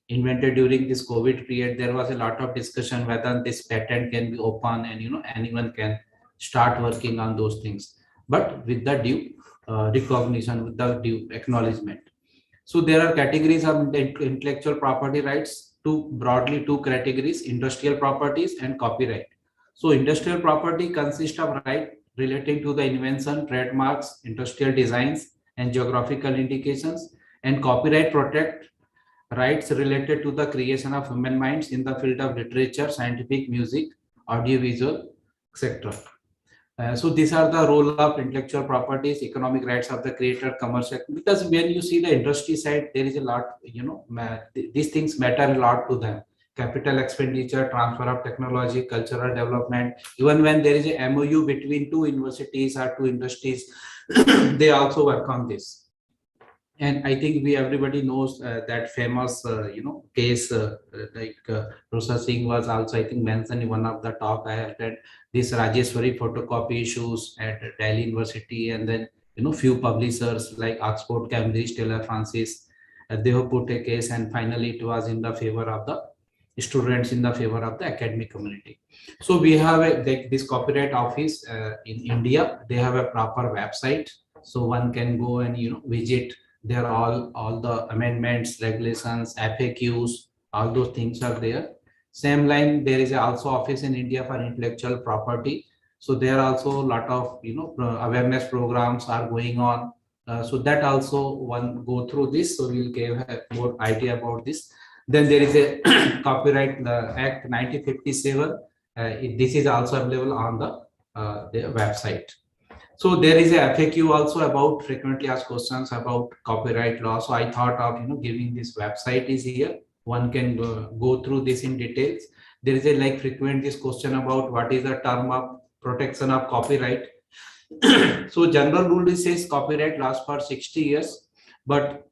Speaker 6: invented during this COVID period, there was a lot of discussion whether this patent can be open and anyone can start working on those things, but with the due recognition, with the due acknowledgement. So there are categories of intellectual property rights, broadly two categories: industrial properties and copyright. So industrial property consists of right relating to the invention, trademarks, industrial designs, and geographical indications, and copyright protect rights related to the creation of human minds in the field of literature, scientific, music, audiovisual, etc. So these are the role of intellectual properties, economic rights of the creator, commercial. Because when you see the industry side, there is a lot, these things matter a lot to them. Capital expenditure, transfer of technology, cultural development. Even when there is a MOU between two universities or two industries, they also work on this. And I think everybody knows that famous case Rosa Singh was also, I think, mentioned in one of the talk I had read, this Rajeshwari photocopy issues at Delhi University, and then few publishers like Oxford, Cambridge, Taylor Francis, they have put a case, and finally it was in the favor of the students, in the favor of the academic community. So we have this copyright office in India. They have a proper website, so one can go and visit. There are all the amendments, regulations, FAQs, all those things are there. Same line, there is also office in India for intellectual property. So there are also a lot of awareness programs are going on. So that also one go through this. So we'll give more idea about this. Then there is a Copyright Act 1957. This is also available on the website. So there is a FAQ also about frequently asked questions about copyright law. So I thought of giving this website is here. One can go through this in details. There is a frequent this question about what is the term of protection of copyright. So general rule says copyright lasts for 60 years, but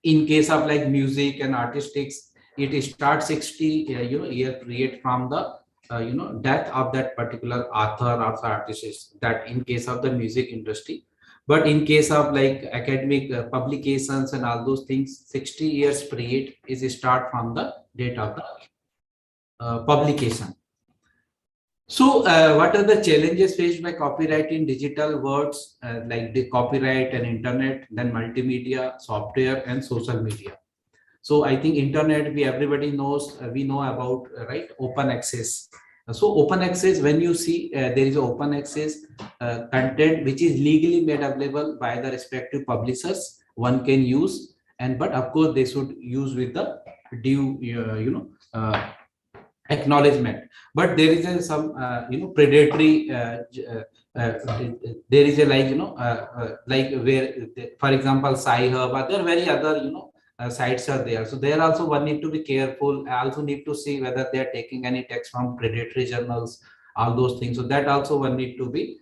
Speaker 6: in case of music and artistics, it starts 60 year period from the death of that particular author or the artist, that in case of the music industry. But in case of academic publications and all those things, 60 years period is start from the date of the publication. So what are the challenges faced by copyright in digital worlds, like the copyright and internet, then multimedia, software, and social media? So I think internet, everybody knows, we know about, right, open access. So open access, when you see there is open access content which is legally made available by the respective publishers, one can use, but of course they should use with the due acknowledgement. But there is some predatory there is a where, for example, Sci-Hub, but there are very other sites are there. So there also one need to be careful. I also need to see whether they are taking any text from predatory journals, all those things. So that also one need to be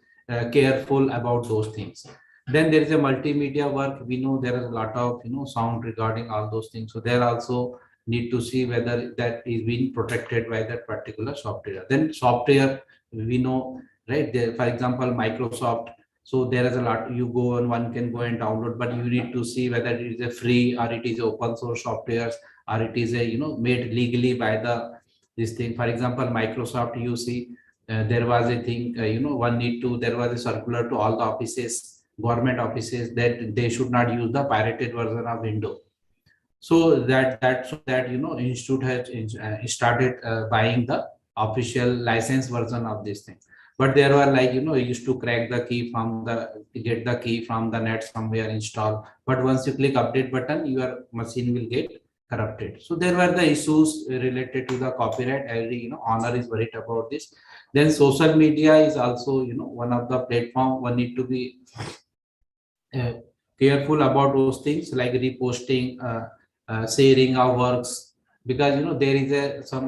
Speaker 6: careful about those things. Then there is a multimedia work. We know there is a lot of sound regarding all those things. So there also need to see whether that is being protected by that particular software. Then software, we know, right? There, for example, Microsoft. So there is a lot, you go and one can go and download, but you need to see whether it is a free or it is open source software, or it is a made legally by this thing. For example, Microsoft, you see there was a thing, there was a circular to all the offices, government offices, that they should not use the pirated version of Windows. So that institute has started buying the official license version of this thing. But there were used to crack the key from get the key from the net somewhere install. But once you click update button, your machine will get corrupted. So there were the issues related to the copyright. Every owner is worried about this. Then social media is also, you know, one of the platform one need to be careful about those things, like reposting, sharing our works, because, you know, there is some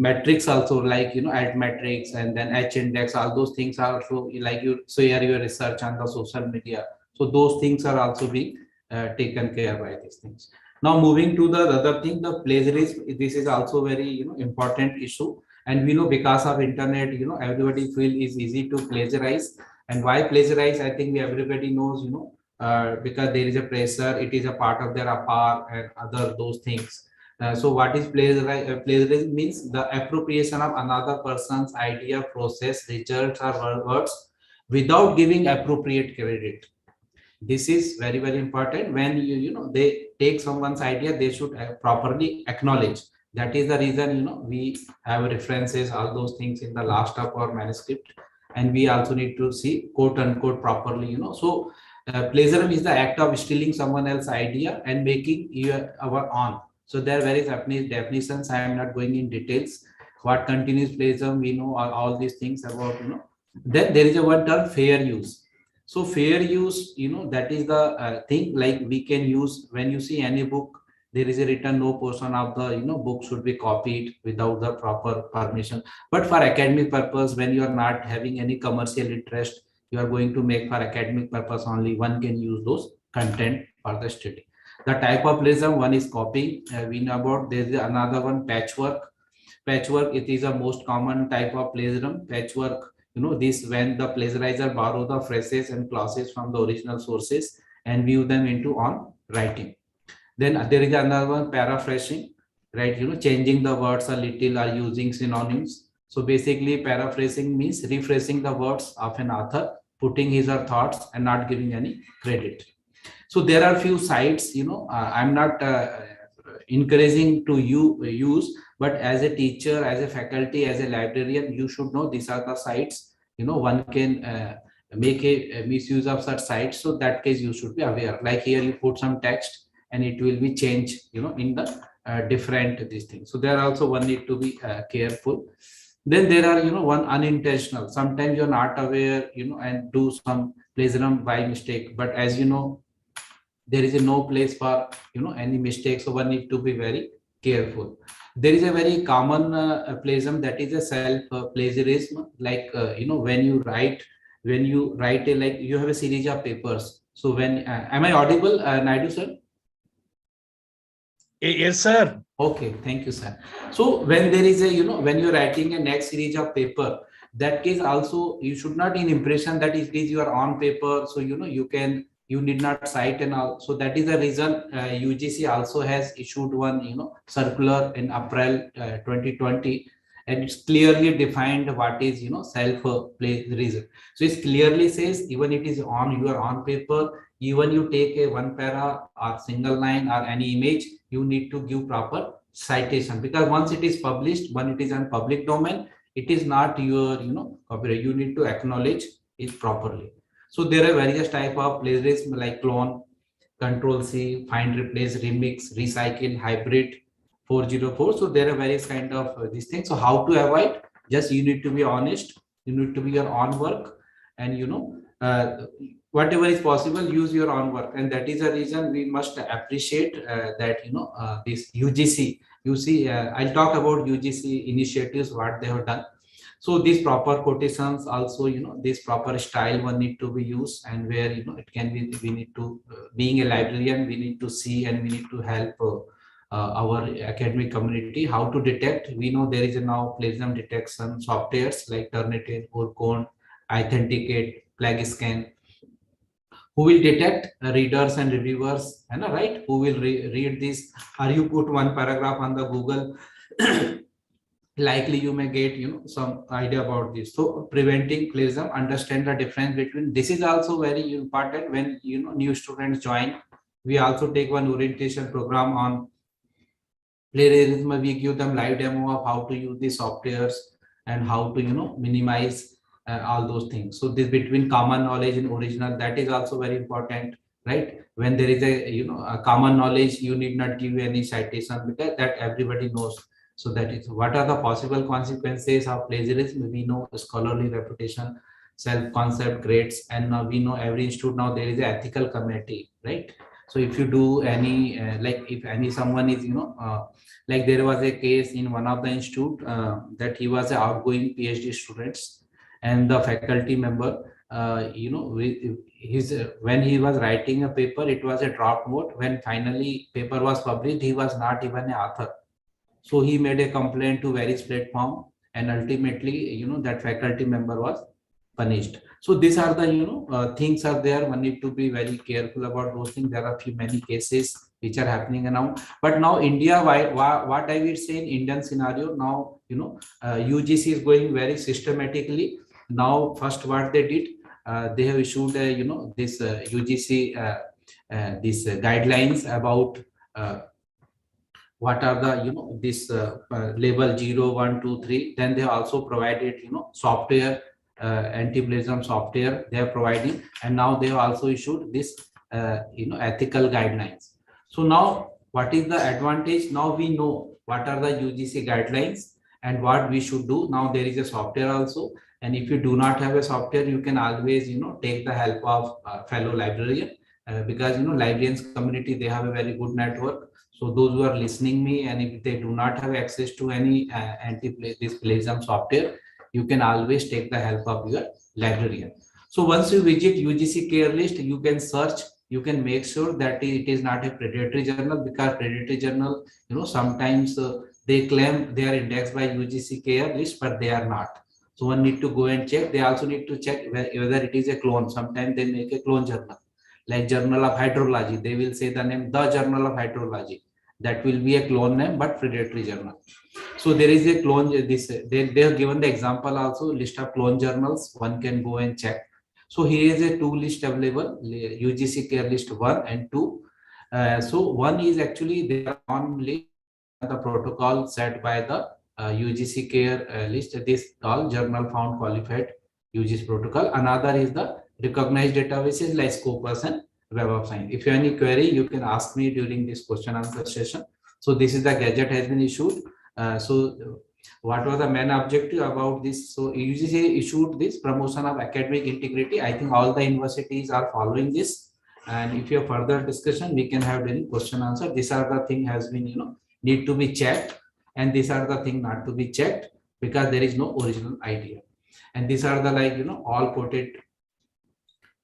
Speaker 6: metrics also, like, you know, alt metrics and then H index. All those things are also, like, you share your research on the social media, so those things are also being taken care by these things. Now moving to the other thing, the plagiarism. This is also very, you know, important issue, and we know because of internet, you know, everybody feel is easy to plagiarize. And why plagiarize? I think everybody knows, you know, because there is a pressure, it is a part of their APAR and other those things. So what is plagiarism? Plagiarism means the appropriation of another person's idea, process, results, or words without giving appropriate credit. This is very, very important. When you know, they take someone's idea, they should properly acknowledge. That is the reason, you know, we have references, all those things in the last of our manuscript, and we also need to see quote unquote properly, you know. So plagiarism is the act of stealing someone else's idea and making our own. So there are various definitions. I am not going in details. What continuous plagiarism, we know all these things about, you know. Then there is a one term, fair use. So fair use, you know, that is the thing, like we can use when you see any book, there is a written no portion of the, you know, book should be copied without the proper permission. But for academic purpose, when you are not having any commercial interest, you are going to make for academic purpose only, one can use those content for the study. The type of plagiarism, one is copying, we know about. There is another one, patchwork. Patchwork, it is a most common type of plagiarism. Patchwork, you know, this when the plagiarizer borrow the phrases and clauses from the original sources and weave them into on writing. Then there is another one, paraphrasing, right? You know, changing the words a little or using synonyms. So basically paraphrasing means rephrasing the words of an author, putting his or thoughts and not giving any credit. So there are few sites, you know, I'm not encouraging to use, but as a teacher, as a faculty, as a librarian, you should know these are the sites, you know, one can make a misuse of such sites. So that case you should be aware, like here you put some text and it will be changed, you know, in the different these things. So there also one need to be careful. Then there are, you know, one unintentional. Sometimes you're not aware, you know, and do some plagiarism by mistake. But as you know, there is no place for, you know, any mistakes. So one need to be very careful. There is a very common plagiarism, that is a self plagiarism. Like you know, when you write a, like you have a series of papers. So when am I audible, Naidu sir?
Speaker 3: Yes, sir.
Speaker 6: Okay, thank you, sir. So when there is a, you know, when you're writing a next series of paper, that case also you should not in impression that it is your own paper. So, you know, you need not cite and all. So that is the reason UGC also has issued one, you know, circular in April 2020, and it's clearly defined what is, you know, self plagiarism. So it clearly says even it is on your own paper, even you take a one para or single line or any image, you need to give proper citation, because once it is published, when it is on public domain, it is not your, you know, copyright. You need to acknowledge it properly. So there are various type of plagiarism like clone, Control-C, find, replace, remix, recycle, hybrid, 404. So there are various kind of these things. So how to avoid? Just you need to be honest. You need to be your own work, and, you know, whatever is possible, use your own work. And that is the reason we must appreciate that, you know, this UGC. You see, I'll talk about UGC initiatives, what they have done. So these proper quotations also, you know, this proper style one need to be used, and where, you know, it can be, we need to, being a librarian, we need to see and we need to help our academic community how to detect. We know there is a now plagiarism detection softwares like Turnitin, Orcon, Authenticate, PlagScan, who will detect readers and reviewers, and right, who will read this. Or you put one paragraph on the Google, likely you may get, you know, some idea about this. So preventing plagiarism, understand the difference between, this is also very important when, you know, new students join. We also take one orientation program on plagiarism. We give them live demo of how to use the softwares and how to, you know, minimize all those things. So this between common knowledge and original, that is also very important, right? When there is a, you know, a common knowledge, you need not give any citation, because that everybody knows. So that is what are the possible consequences of plagiarism. We know scholarly reputation, self-concept, grades, and now we know every institute now there is an ethical committee, right? So if you do any like if any someone is like there was a case in one of the institute that he was an outgoing PhD students, and the faculty member when he was writing a paper, it was a drop note. When finally paper was published, he was not even an author. So he made a complaint to various platform, and ultimately that faculty member was punished. So these are the things are there. One need to be very careful about those things. There are many cases which are happening now. But now India, what I will say in Indian scenario now, UGC is going very systematically. Now first what they did, they have issued this UGC these guidelines about what are the this label 0, 1, 2, 3. Then they also provided software, anti-plagiarism software they are providing, and now they have also issued this ethical guidelines. So now what is the advantage? Now we know what are the UGC guidelines and what we should do. Now there is a software also, and if you do not have a software, you can always take the help of fellow librarian, because librarians community, they have a very good network. So those who are listening me, and if they do not have access to any anti-plagiarism software, you can always take the help of your librarian. So once you visit UGC care list, you can search, you can make sure that it is not a predatory journal, because predatory journal, sometimes they claim they are indexed by UGC care list, but they are not. So one need to go and check. They also need to check whether it is a clone. Sometimes they make a clone journal, like Journal of Hydrology. They will say the name, the Journal of Hydrology. That will be a clone name, but predatory journal. So there is a clone. They have given the example also, list of clone journals. One can go and check. So here is a two list available, UGC care list 1 and 2. So 1 is actually they are only the protocol set by the UGC care list. This all journal found qualified UGC protocol. Another is the recognized databases like Scopus and Web of Science. If you have any query, you can ask me during this question answer session. So this is the gadget has been issued. So what was the main objective about this? So UGC issued this promotion of academic integrity. I think all the universities are following this. And if you have further discussion, we can have any question answer. These are the thing has been, need to be checked. And these are the thing not to be checked, because there is no original idea. And these are the all quoted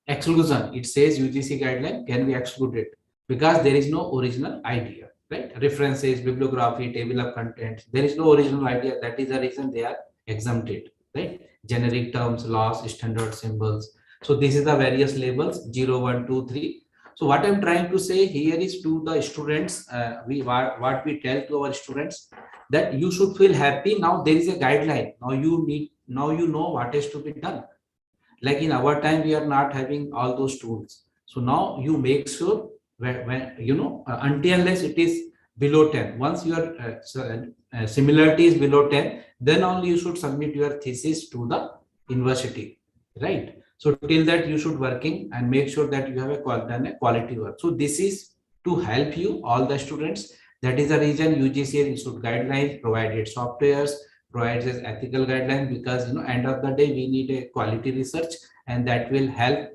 Speaker 6: exclusion. It says UGC guideline can be excluded because there is no original idea, right? References, bibliography, table of contents. There is no original idea. That is the reason they are exempted, right? Generic terms, laws, standard symbols. So this is the various labels 0, 1, 2, 3. So what I'm trying to say here is to the students, what we tell to our students, that you should feel happy. Now there is a guideline. Now you know what is to be done. Like in our time, we are not having all those tools. So now you make sure when until unless it is below 10. Once your similarity is below 10, then only you should submit your thesis to the university, right? So till that you should working and make sure that you have done a quality work. So this is to help you, all the students. That is the reason UGC issued guidelines, provided softwares, provides as ethical guidelines, because end of the day we need a quality research, and that will help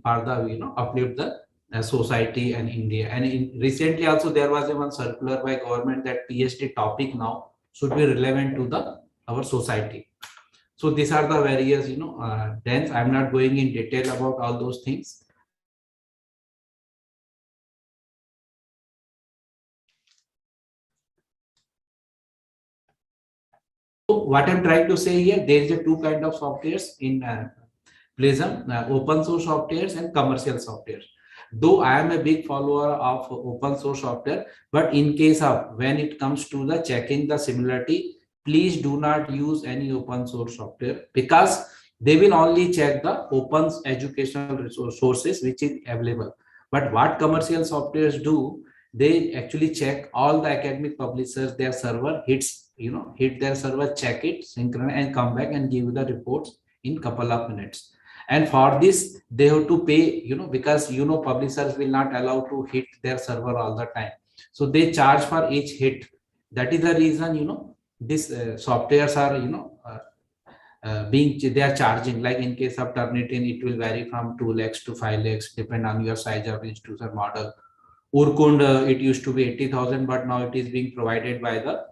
Speaker 6: further uplift the society and India. And recently also there was one circular by government that PhD topic now should be relevant to our society. So these are the various then I'm not going in detail about all those things. So what I'm trying to say here, there is a two kind of softwares in plagiarism, open source softwares and commercial softwares. Though I am a big follower of open source software, but in case of when it comes to the checking the similarity, please do not use any open source software, because they will only check the open educational resources which is available. But what commercial softwares do, they actually check all the academic publishers, their server hit their server, check it, synchronize, and come back and give the reports in couple of minutes. And for this they have to pay, because publishers will not allow to hit their server all the time. So they charge for each hit. That is the reason these softwares are, they are charging, like in case of Turnitin, it will vary from 2 lakhs to 5 lakhs, depend on your size of institution model. Urkund, it used to be 80,000, but now it is being provided by the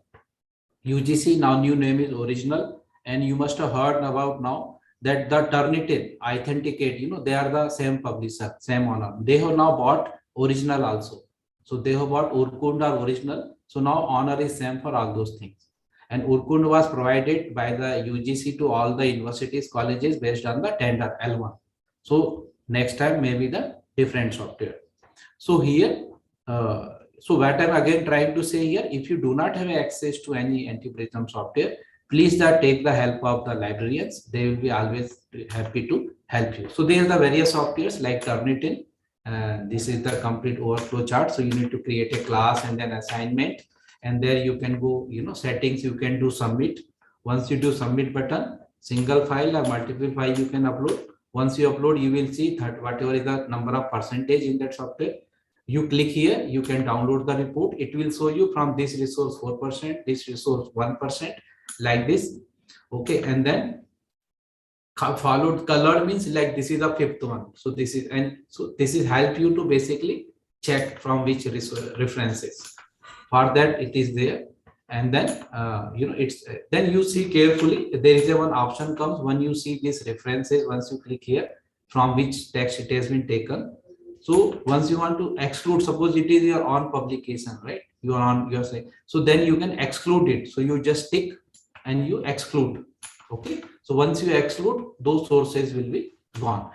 Speaker 6: UGC. Now new name is Original, and you must have heard about now that the Turnitin, Authenticate, they are the same publisher, same owner. They have now bought Original also. So they have bought Urkund or Original. So now honor is same for all those things. And Urkund was provided by the UGC to all the universities, colleges based on the tender L1. So next time maybe the different software. So here, so what I'm again trying to say here, if you do not have access to any anti-plagiarism software, please take the help of the librarians. They will be always happy to help you. So there are the various softwares like Turnitin. This is the complete overflow chart. So you need to create a class and then assignment. And there you can go, settings, you can do submit. Once you do submit button, single file or multiple file you can upload. Once you upload, you will see that whatever is the number of percentage in that software. You click here, you can download the report. It will show you from this resource 4%, this resource 1%, like this. Okay, and then followed colored means like this is the fifth one. So this is, and so this is help you to basically check from which references. For that it is there, and then it's then you see carefully. There is a one option comes when you see these references. Once you click here, from which text it has been taken. So once you want to exclude, suppose it is your own publication, right? You are on your site. So then you can exclude it. So you just tick and you exclude. Okay. So once you exclude, those sources will be gone.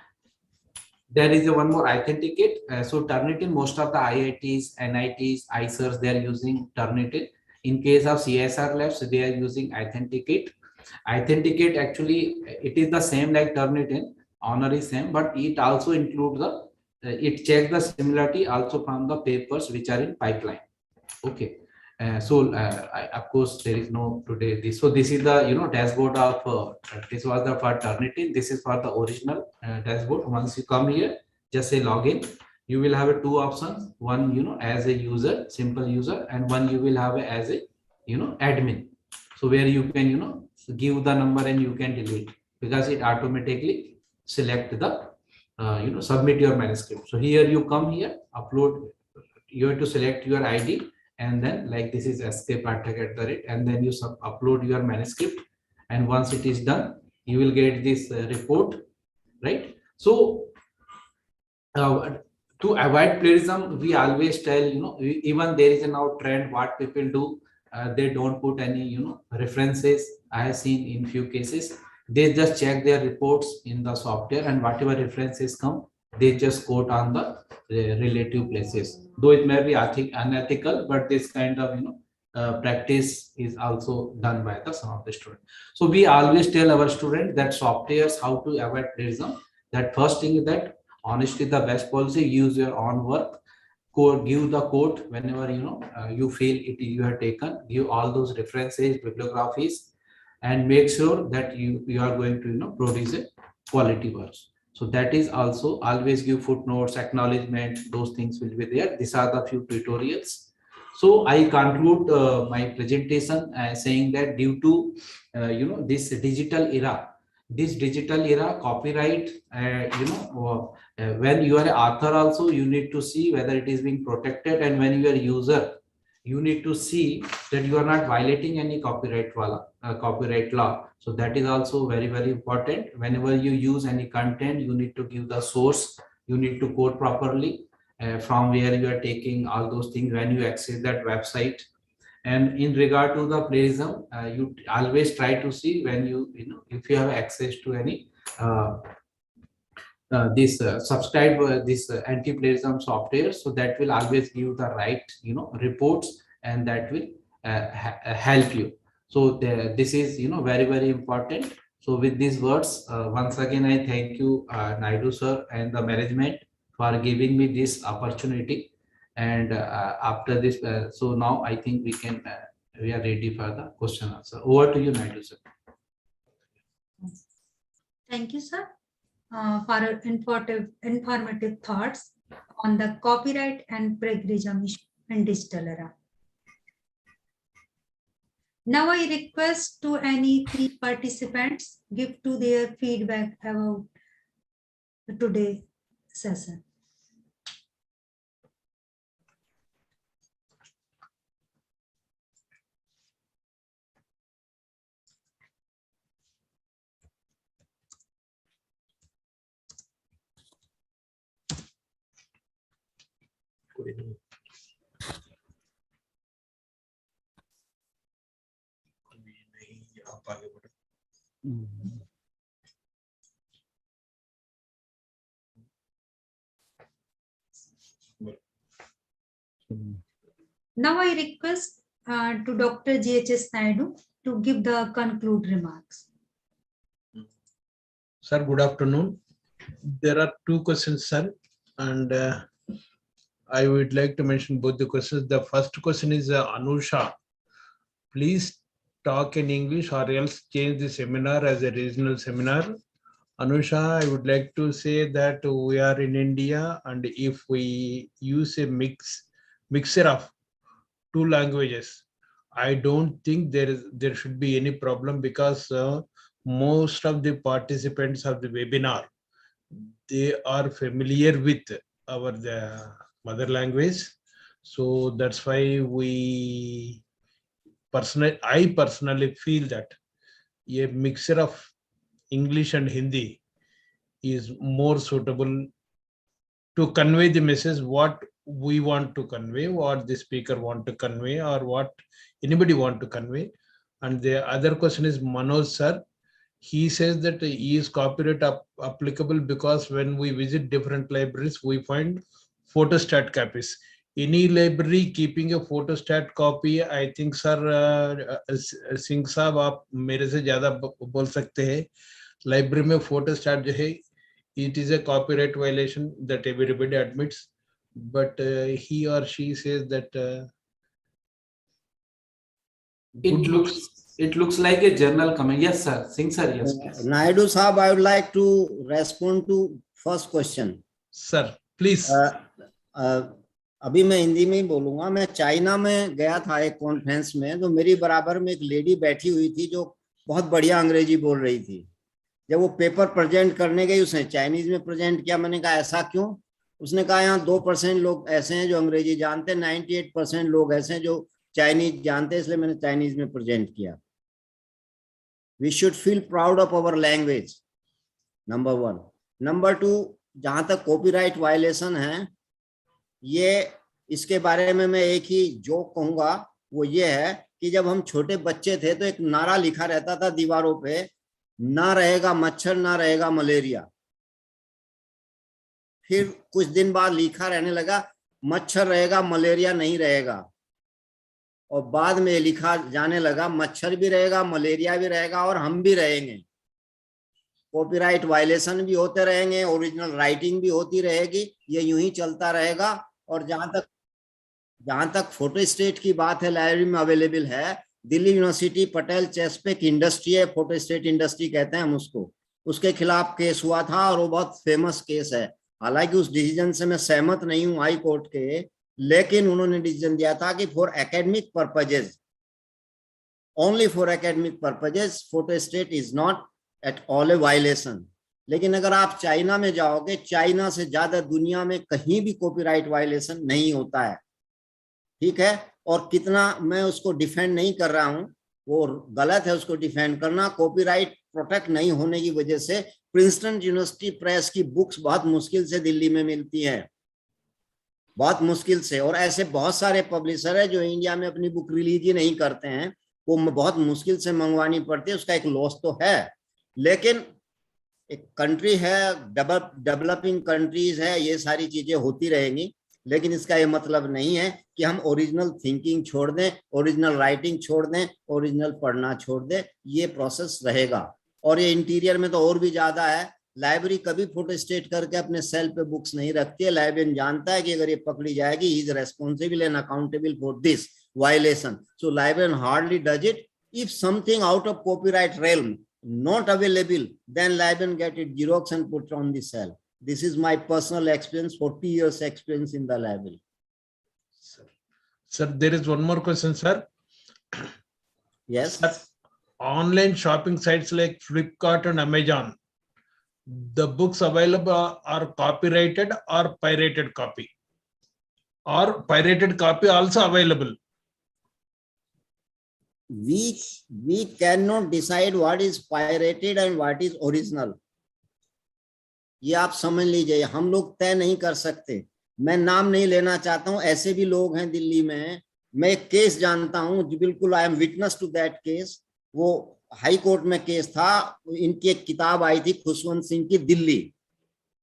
Speaker 6: There is a one more Authenticate. So Turnitin, most of the IITs, NITs, ICERs, they are using Turnitin. In case of CSR labs, they are using Authenticate. Authenticate actually, it is the same like Turnitin. Honor is same, but it also includes the, it checks the similarity also from the papers which are in pipeline. Okay. Of course there is no today this. So this is the dashboard of this was the for Turnitin. This is for the original dashboard. Once you come here, just say login. You will have two options. One as a user, simple user, and one you will have as a admin. So where you can give the number and you can delete, because it automatically select the submit your manuscript. So here you come here, upload. You have to select your ID. And then like this is SK Pathak @ and then you upload your manuscript, and once it is done, you will get this report, right? So to avoid plagiarism, we always tell, even there is a now trend, what people do, they don't put any references. I have seen in few cases, they just check their reports in the software, and whatever references come, they just quote on the relative places. Though it may be unethical, but this kind of practice is also done by some of the students. So we always tell our students that softwares how to avoid plagiarism. That first thing is that honesty the best policy. Use your own work. Give the quote whenever you feel it you have taken. Give all those references, bibliographies, and make sure that you are going to produce a quality works. So that is also always give footnotes, acknowledgement, those things will be there. These are the few tutorials. So I conclude my presentation saying that due to this digital era, copyright, when you are an author also, you need to see whether it is being protected, and when you are a user, you need to see that you are not violating any copyright law. So that is also very, very important. Whenever you use any content, you need to give the source. You need to quote properly from where you are taking all those things when you access that website. And in regard to the plagiarism, you always try to see when if you have access to any subscribe this anti-plagiarism software, so that will always give the right reports, and that will help you. So this is very, very important. So with these words, once again I thank you, Naidu sir and the management, for giving me this opportunity. And after this, so now I think we are ready for the question answer. Over to you, Naidu sir.
Speaker 1: Thank you, sir, for informative thoughts on the copyright and plagiarism issue in digital era. Now I request to any three participants give to their feedback about today's session.
Speaker 3: कोई नहीं आप आगे बढ़ो
Speaker 1: Now I request to Dr. G.H.S. Naidu to give the conclude remarks.
Speaker 3: Sir, good afternoon. There are two questions, sir, and I would like to mention both the questions. The first question is Anusha. Please talk in English or else change the seminar as a regional seminar. Anusha, I would like to say that we are in India, and if we use a mixture of two languages, I don't think there should be any problem, because most of the participants of the webinar, they are familiar with our mother language. So that's why I personally feel that a mixture of English and Hindi is more suitable to convey the message what we want to convey, what the speaker want to convey, or what anybody want to convey. And the other question is Manoj sir. He says that he is copyright applicable because when we visit different libraries, we find photostat copies. Any library keeping a photostat copy, I think sir, Singh साहब आप मेरे से ज्यादा बोल सकते हैं. Library में photostat जो है, it is a copyright violation that everybody admits, but he or she says that
Speaker 6: it looks like a journal comment. Yes, sir. Singh sir, yes.
Speaker 5: Naidu Sahab, I would like to respond to first question.
Speaker 3: Sir, please.
Speaker 5: अभी मैं हिंदी में ही बोलूंगा. मैं China में गया था एक conference में, तो मेरी बराबर में एक लेडी बैठी हुई थी जो बहुत बढ़िया अंग्रेजी बोल रही थी. जब वो पेपर प्रेजेंट करने गई, उसने चाइनीज में प्रेजेंट किया. मैंने कहा ऐसा क्यों? उसने कहा यहाँ 2% लोग ऐसे हैं जो अंग्रेजी जानते हैं, 98% लोग ऐसे हैं जो चाइनीज जानते हैं, इसलिए मैंने चाइनीज में प्रेजेंट किया. We should feel proud of our language, number 1. Number 2, जहां तक कॉपीराइट वायलेशन है, ये इसके बारे में मैं एक ही जोक कहूंगा. वो ये है कि जब हम छोटे बच्चे थे तो एक नारा लिखा रहता था दीवारों पे, ना रहेगा मच्छर ना रहेगा मलेरिया. फिर कुछ दिन बाद लिखा रहने लगा मच्छर रहेगा मलेरिया नहीं रहेगा, और बाद में लिखा जाने लगा मच्छर भी रहेगा मलेरिया भी रहेगा और हम भी रहेंगे. कॉपीराइट वायलेशन भी होते रहेंगे, ओरिजिनल राइटिंग भी होती रहेगी, ये यूं ही चलता रहेगा. और जहां तक फोटो स्टेट की बात है, लाइब्रेरी में अवेलेबल है. दिल्ली यूनिवर्सिटी पटेल चेस्पेक इंडस्ट्री है, फोटो स्टेट इंडस्ट्री कहते हैं हम उसको, उसके खिलाफ केस हुआ था और वो बहुत फेमस केस है. हालांकि उस डिसीजन से मैं सहमत नहीं हूं हाई कोर्ट के, लेकिन उन्होंने डिसीजन दिया था कि for academic purposes, only for academic purposes, photo state is not at all A violation. लेकिन अगर आप चाइना में जाओगे, चाइना से ज्यादा दुनिया में कहीं भी कॉपीराइट वायलेशन नहीं होता है. ठीक है, और कितना मैं उसको डिफेंड नहीं कर रहा हूं, वो गलत है उसको डिफेंड करना. कॉपीराइट प्रोटेक्ट नहीं होने की वजह से प्रिंसटन यूनिवर्सिटी प्रेस की बुक्स बहुत मुश्किल से दिल्ली में मिलती हैं, बहुत मुश्किल से. और ऐसे बहुत सारे पब्लिशर है जो इंडिया में अपनी बुक रिलीज ही नहीं करते हैं, वो बहुत मुश्किल से मंगवानी पड़ती है. उसका एक लॉस तो है, लेकिन एक कंट्री है, डेवलपिंग कंट्रीज है, ये सारी चीजें होती रहेंगी. लेकिन इसका ये मतलब नहीं है कि हम ओरिजिनल थिंकिंग छोड़ दें, ओरिजिनल राइटिंग छोड़ दें, ओरिजिनल पढ़ना छोड़ दें. ये प्रोसेस रहेगा. और ये इंटीरियर में तो और भी ज्यादा है. लाइब्रेरी कभी फोटो स्टेट करके अपने सेल पे बुक्स नहीं रखती है. लाइब्रेरियन जानता है कि अगर ये पकड़ी जाएगी, he is responsible and accountable for this violation. So librarian hardly does it. If something out of copyright realm not available, then librarian get it xerox and put on the cell. This is my personal experience, 40 years experience in the library.
Speaker 3: Sir, there is one more question, sir.
Speaker 5: Yes.
Speaker 3: Sir, online shopping sites like Flipkart and Amazon, the books available are copyrighted or pirated copy, or pirated copy also available.
Speaker 5: We cannot decide what is pirated and what is original. ये आप समझ लीजिए, हम लोग तय नहीं कर सकते. मैं नाम नहीं लेना चाहता हूं, ऐसे भी लोग हैं दिल्ली में. मैं एक केस जानता हूं, बिल्कुल I am witness to that case. वो हाई कोर्ट में केस था. इनकी एक किताब आई थी खुशवंत सिंह की, दिल्ली.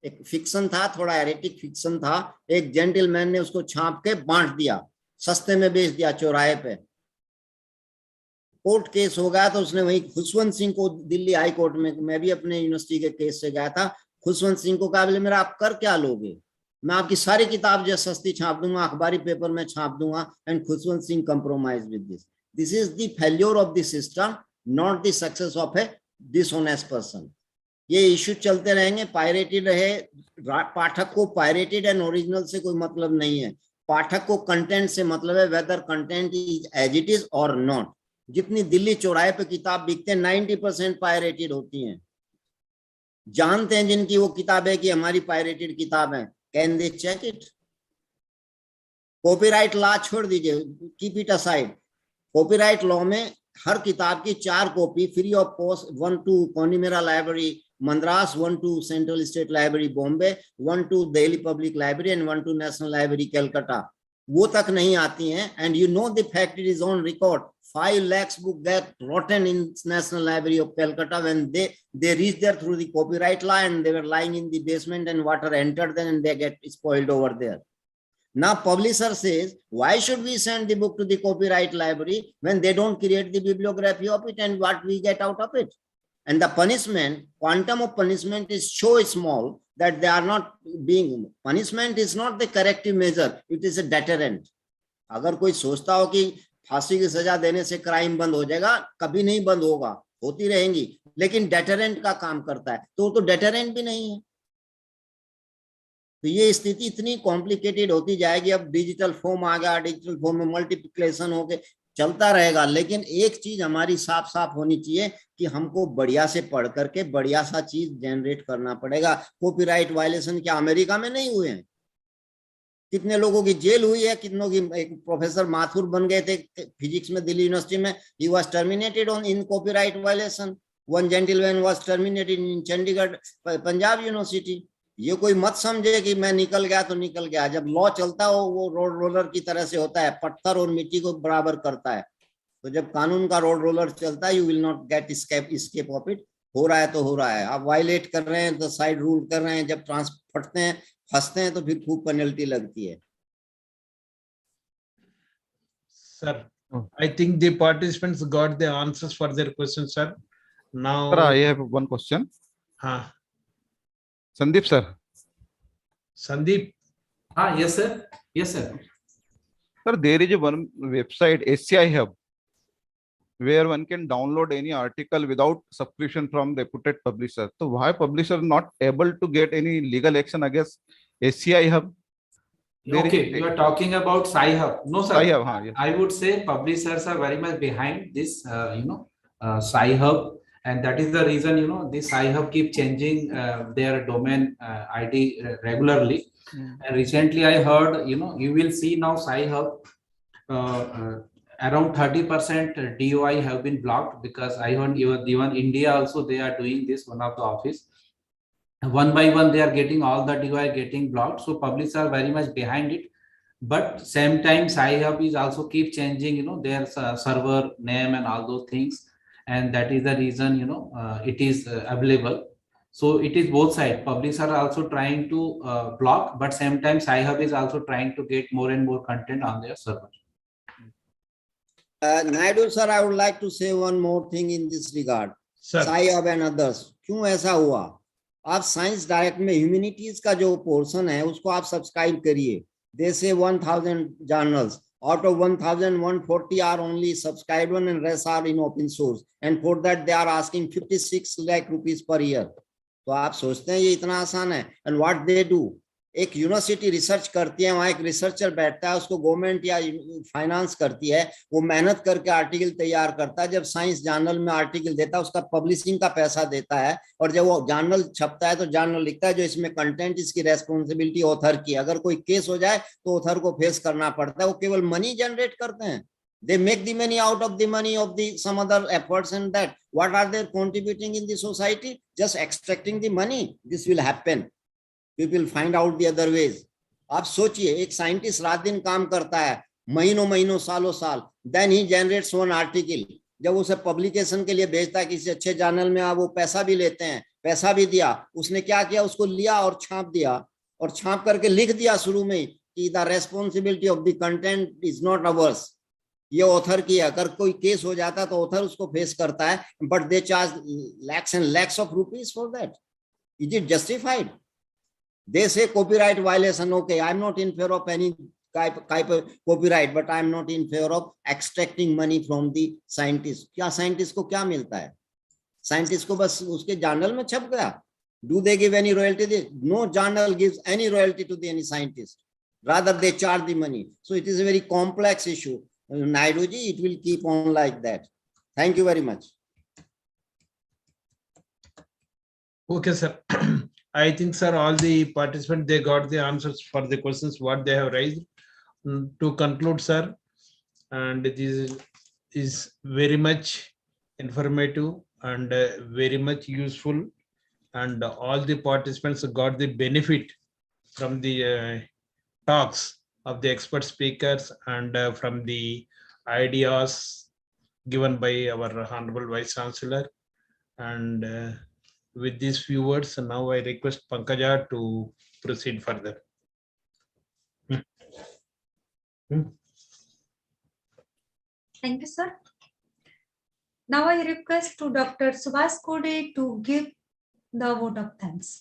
Speaker 5: एक फिक्शन था, थोड़ा एरेटिक फिक्शन था. एक जेंटलमैन ने उसको छाप के बांट दिया, सस्ते में बेच दिया चौराहे पे. कोर्ट केस हो गया तो उसने वही खुशवंत सिंह को दिल्ली हाई कोर्ट में, मैं भी अपने यूनिवर्सिटी के केस से गया था, खुशवंत सिंह को कहा, बोले मेरा आप कर क्या लोगे, मैं आपकी सारी किताब जो सस्ती छाप दूंगा, अखबारी पेपर में छाप दूंगा. And Khushwant Singh compromise with this. This is the failure of the system, not the success of A dishonest person. ये इश्यू चलते रहेंगे. पायरेटेड रहे, पाठक को पायरेटेड एंड ओरिजिनल से कोई मतलब नहीं है. पाठक को कंटेंट से मतलब है, whether content is as it is और नॉट. जितनी दिल्ली चौराहे पे किताब बिकते हैं 90% पायरेटेड होती हैं. जानते हैं जिनकी वो किताब है कि हमारी पायरेटेड किताब है, can they check it? Copyright law छोड़ दीजिए, keep it aside. Copyright law में हर किताब की 4 copy free of cost, 1 to Connemara library Madras, 1 to central state library Bombay, 1 to Delhi public library and 1 to national library Calcutta, वो तक नहीं आती हैं. And you know the fact, it is on record. 5 lakhs book get rotten in National Library of Calcutta when they reached there through the copyright law, and they were lying in the basement and water entered them and they get spoiled over there. Now publisher says, why should we send the book to the copyright library when they don't create the bibliography of it, and what we get out of it? And the punishment, quantum of punishment is so small that they are not being, punishment is not the corrective measure, it is a deterrent. अगर कोई सोचता हो कि फांसी की सजा देने से क्राइम बंद हो जाएगा, कभी नहीं बंद होगा, होती रहेंगी, लेकिन डेटरेंट का काम करता है. तो डेटरेंट भी नहीं है. तो ये स्थिति इतनी कॉम्प्लिकेटेड होती जाएगी. अब डिजिटल फॉर्म आ गया, डिजिटल फॉर्म में मल्टीप्लिकेशन होके चलता रहेगा. लेकिन एक चीज हमारी साफ साफ होनी चाहिए कि हमको बढ़िया से पढ़ करके बढ़िया सा चीज जनरेट करना पड़ेगा. कॉपीराइट वायलेशन क्या अमेरिका में नहीं हुए हैं? कितने लोगों की जेल हुई है, कितनों की. एक प्रोफेसर माथुर बन गए थे फिजिक्स में दिल्ली यूनिवर्सिटी में, he was terminated on in copyright violation. One gentleman was terminated in Chandigarh Punjab university. ये कोई मत समझे कि मैं निकल गया तो निकल गया. जब लॉ चलता हो वो रोड रोलर की तरह से होता है, पत्थर और मिट्टी को बराबर करता है. तो जब कानून का रोड रोलर चलता है, you will not gate escape of it. हो रहा है तो हो रहा है. आप वायलेट कर रहे हैं तो साइड रूल कर रहे हैं, जब फटते हैं फंसते हैं तो फिर खूब पेनल्टी लगती है.
Speaker 3: Sir, I think the participants got the answers for their questions, sir. Now,
Speaker 7: Sir, I have one question. Sandeep sir.
Speaker 3: Sandeep.
Speaker 6: Yes sir. Yes sir.
Speaker 7: Sir, there is a one website, SCI Hub, where one can download any article without subscription from reputed publisher. So why publisher not able to get any legal action against SCI Hub?
Speaker 6: Okay, you are talking about Sci-Hub. No sir,
Speaker 7: Sci-Hub, yes.
Speaker 6: I would say publishers are very much behind this Sci-Hub, and that is the reason this Sci-Hub keep changing their domain ID regularly. And recently I heard you will see now Sci-Hub around 30% DOI have been blocked, because I heard even India also they are doing this. One of the office, one by one they are getting all the DOI getting blocked. So publishers are very much behind it, but same time Sci-Hub is also keep changing their server name and all those things, and that is the reason it is available. So it is both sides. Publishers are also trying to block, but same time Sci-Hub is also trying to get more and more content on their server.
Speaker 5: Naidu sir, I would like to say one more thing in this regard. Sci-Hub and others, क्यों ऐसा हुआ? आप science direct में humanities का जो portion है उसको आप सब्सक्राइब करिए. They say 1000 journals. Out of 1000, 140 are only subscribed and rest are in open source. And for that they are asking 56 lakh rupees per year. तो आप सोचते हैं ये इतना आसान है? And what they do? एक यूनिवर्सिटी रिसर्च करती है, वहां एक रिसर्चर बैठता है, उसको गवर्नमेंट या फाइनेंस करती है, वो मेहनत करके आर्टिकल तैयार करता है, जब साइंस जर्नल में आर्टिकल देता है उसका पब्लिशिंग का पैसा देता है, और जब वो जर्नल छपता है तो जर्नल लिखता है जो इसमें कंटेंट, इसकी रेस्पॉन्सिबिलिटी ऑथर की। अगर कोई केस हो जाए तो ऑथर को फेस करना पड़ता है। वो केवल मनी जनरेट करते हैं, they make the money out of the money of the some other efforts, and that what are they contributing in the society? Just extracting the money. This will happen. People find out the other ways. आप सोचिए, एक scientist रात दिन काम करता है, महीनों महीनों सालों साल, then he generates one article. जब उसे पब्लिकेशन के लिए भेजता है किसी अच्छे जर्नल में, आप वो पैसा भी लेते हैं, पैसा भी दिया, उसने क्या किया, उसको लिया और छाप दिया, और छाप करके लिख दिया शुरू में कि the responsibility of the content is not ours, ये ऑथर की है। अगर कोई केस हो जाता है तो ऑथर उसको फेस करता है, but they charge lakhs and lakhs of rupees for that. Is it justified? They say copyright violation. Okay, I'm not in favor of any type of copyright, but I'm not in favor of extracting money from the scientist. क्या scientist को क्या मिलता है? Scientist को बस उसके journal में छप गया. Do they give any royalty? No journal gives any royalty to any scientist. Rather, they charge the money. So it is a very complex issue. Naidu ji, it will keep on like that. Thank you very much.
Speaker 3: Okay, sir. I think, sir, all the participants, they got the answers for the questions what they have raised. To conclude, sir, and this is very much informative and very much useful, and all the participants got the benefit from the talks of the expert speakers and from the ideas given by our Honorable Vice Chancellor. And with these few words, now I request Pankaja to proceed further.
Speaker 1: Thank you, sir. Now I request to Dr. Subhas Kode to give the vote of thanks.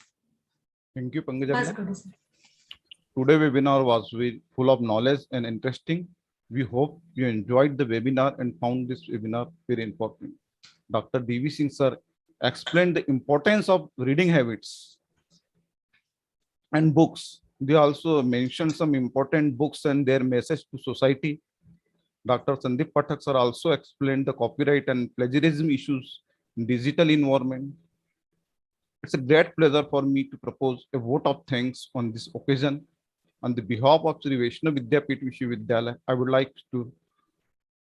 Speaker 7: Thank you, Pankaja.
Speaker 1: Subhas Kode, sir.
Speaker 7: Today webinar was very full of knowledge and interesting. We hope you enjoyed the webinar and found this webinar very important. Dr. D.V. Singh sir explained the importance of reading habits and books. They also mentioned some important books and their message to society. Dr. Sandeep Pathak sir also explained the copyright and plagiarism issues in digital environment. It's a great pleasure for me to propose a vote of thanks on this occasion. On the behalf of Sri Vaishnav Vidyapeeth Vishwavidyalaya, I would like to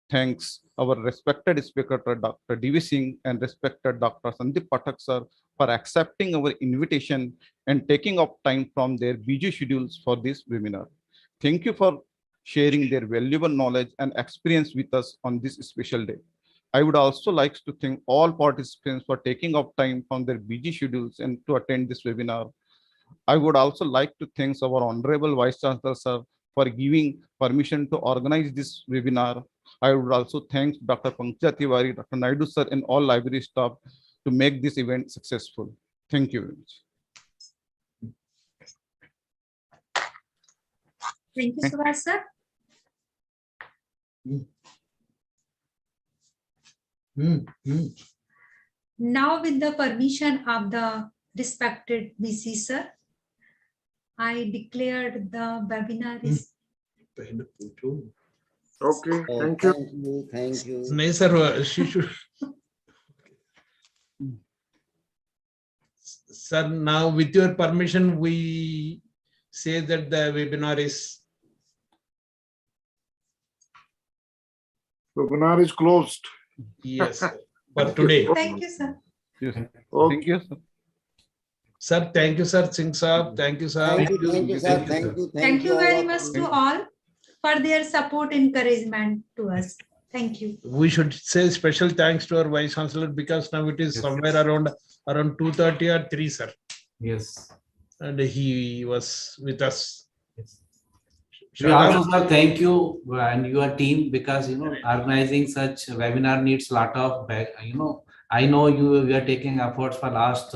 Speaker 7: thank our respected speaker, Dr. D.V. Singh, and respected Dr. Sandeep Pathak sir for accepting our invitation and taking up time from their busy schedules for this webinar. Thank you for sharing their valuable knowledge and experience with us on this special day. I would also like to thank all participants for taking up time from their busy schedules and to attend this webinar. I would also like to thank our Honorable Vice Chancellor sir for giving permission to organize this webinar. I would also thank Dr. Pankaj Tiwari, Dr. Naidu sir, and all library staff to make this event successful. Thank you very much.
Speaker 1: Thank you, Subhas, sir. Now, with the permission of the respected VC sir, I declared the webinar is.
Speaker 4: Okay,
Speaker 5: Oh,
Speaker 4: thank you.
Speaker 5: Thank you.
Speaker 3: No, sir, she should. Sir, now with your permission, we say that the webinar is.
Speaker 4: Webinar is closed.
Speaker 3: Yes, for today.
Speaker 1: Thank you, sir.
Speaker 7: Yes.
Speaker 4: Okay.
Speaker 7: Thank you, sir.
Speaker 3: Sir, thank you, sir. Singh Saab, thank you, sir.
Speaker 5: Thank you, sir. Thank you.
Speaker 1: Thank you
Speaker 5: all
Speaker 1: very
Speaker 5: of
Speaker 1: much
Speaker 5: you.
Speaker 1: to all for their support, encouragement to us. Thank you.
Speaker 3: We should say special thanks to our Vice Chancellor because now it is
Speaker 6: Yes.
Speaker 3: somewhere around 2:30 or 3, sir.
Speaker 6: Yes.
Speaker 3: And he was with us.
Speaker 6: Yes. We also, sir, thank you and your team because organizing such webinar needs a lot of I know you are taking efforts for last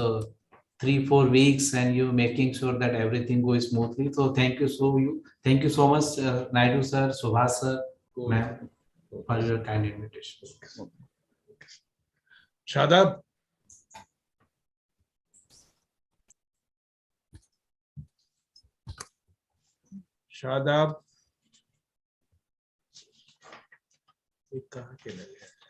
Speaker 6: 3-4 weeks and you making sure that everything goes smoothly. So thank you so much, Naidu sir, Subhas sir, ma'am, for your kind invitation.
Speaker 3: Shadab. Shadab ये कहाँ चला गया?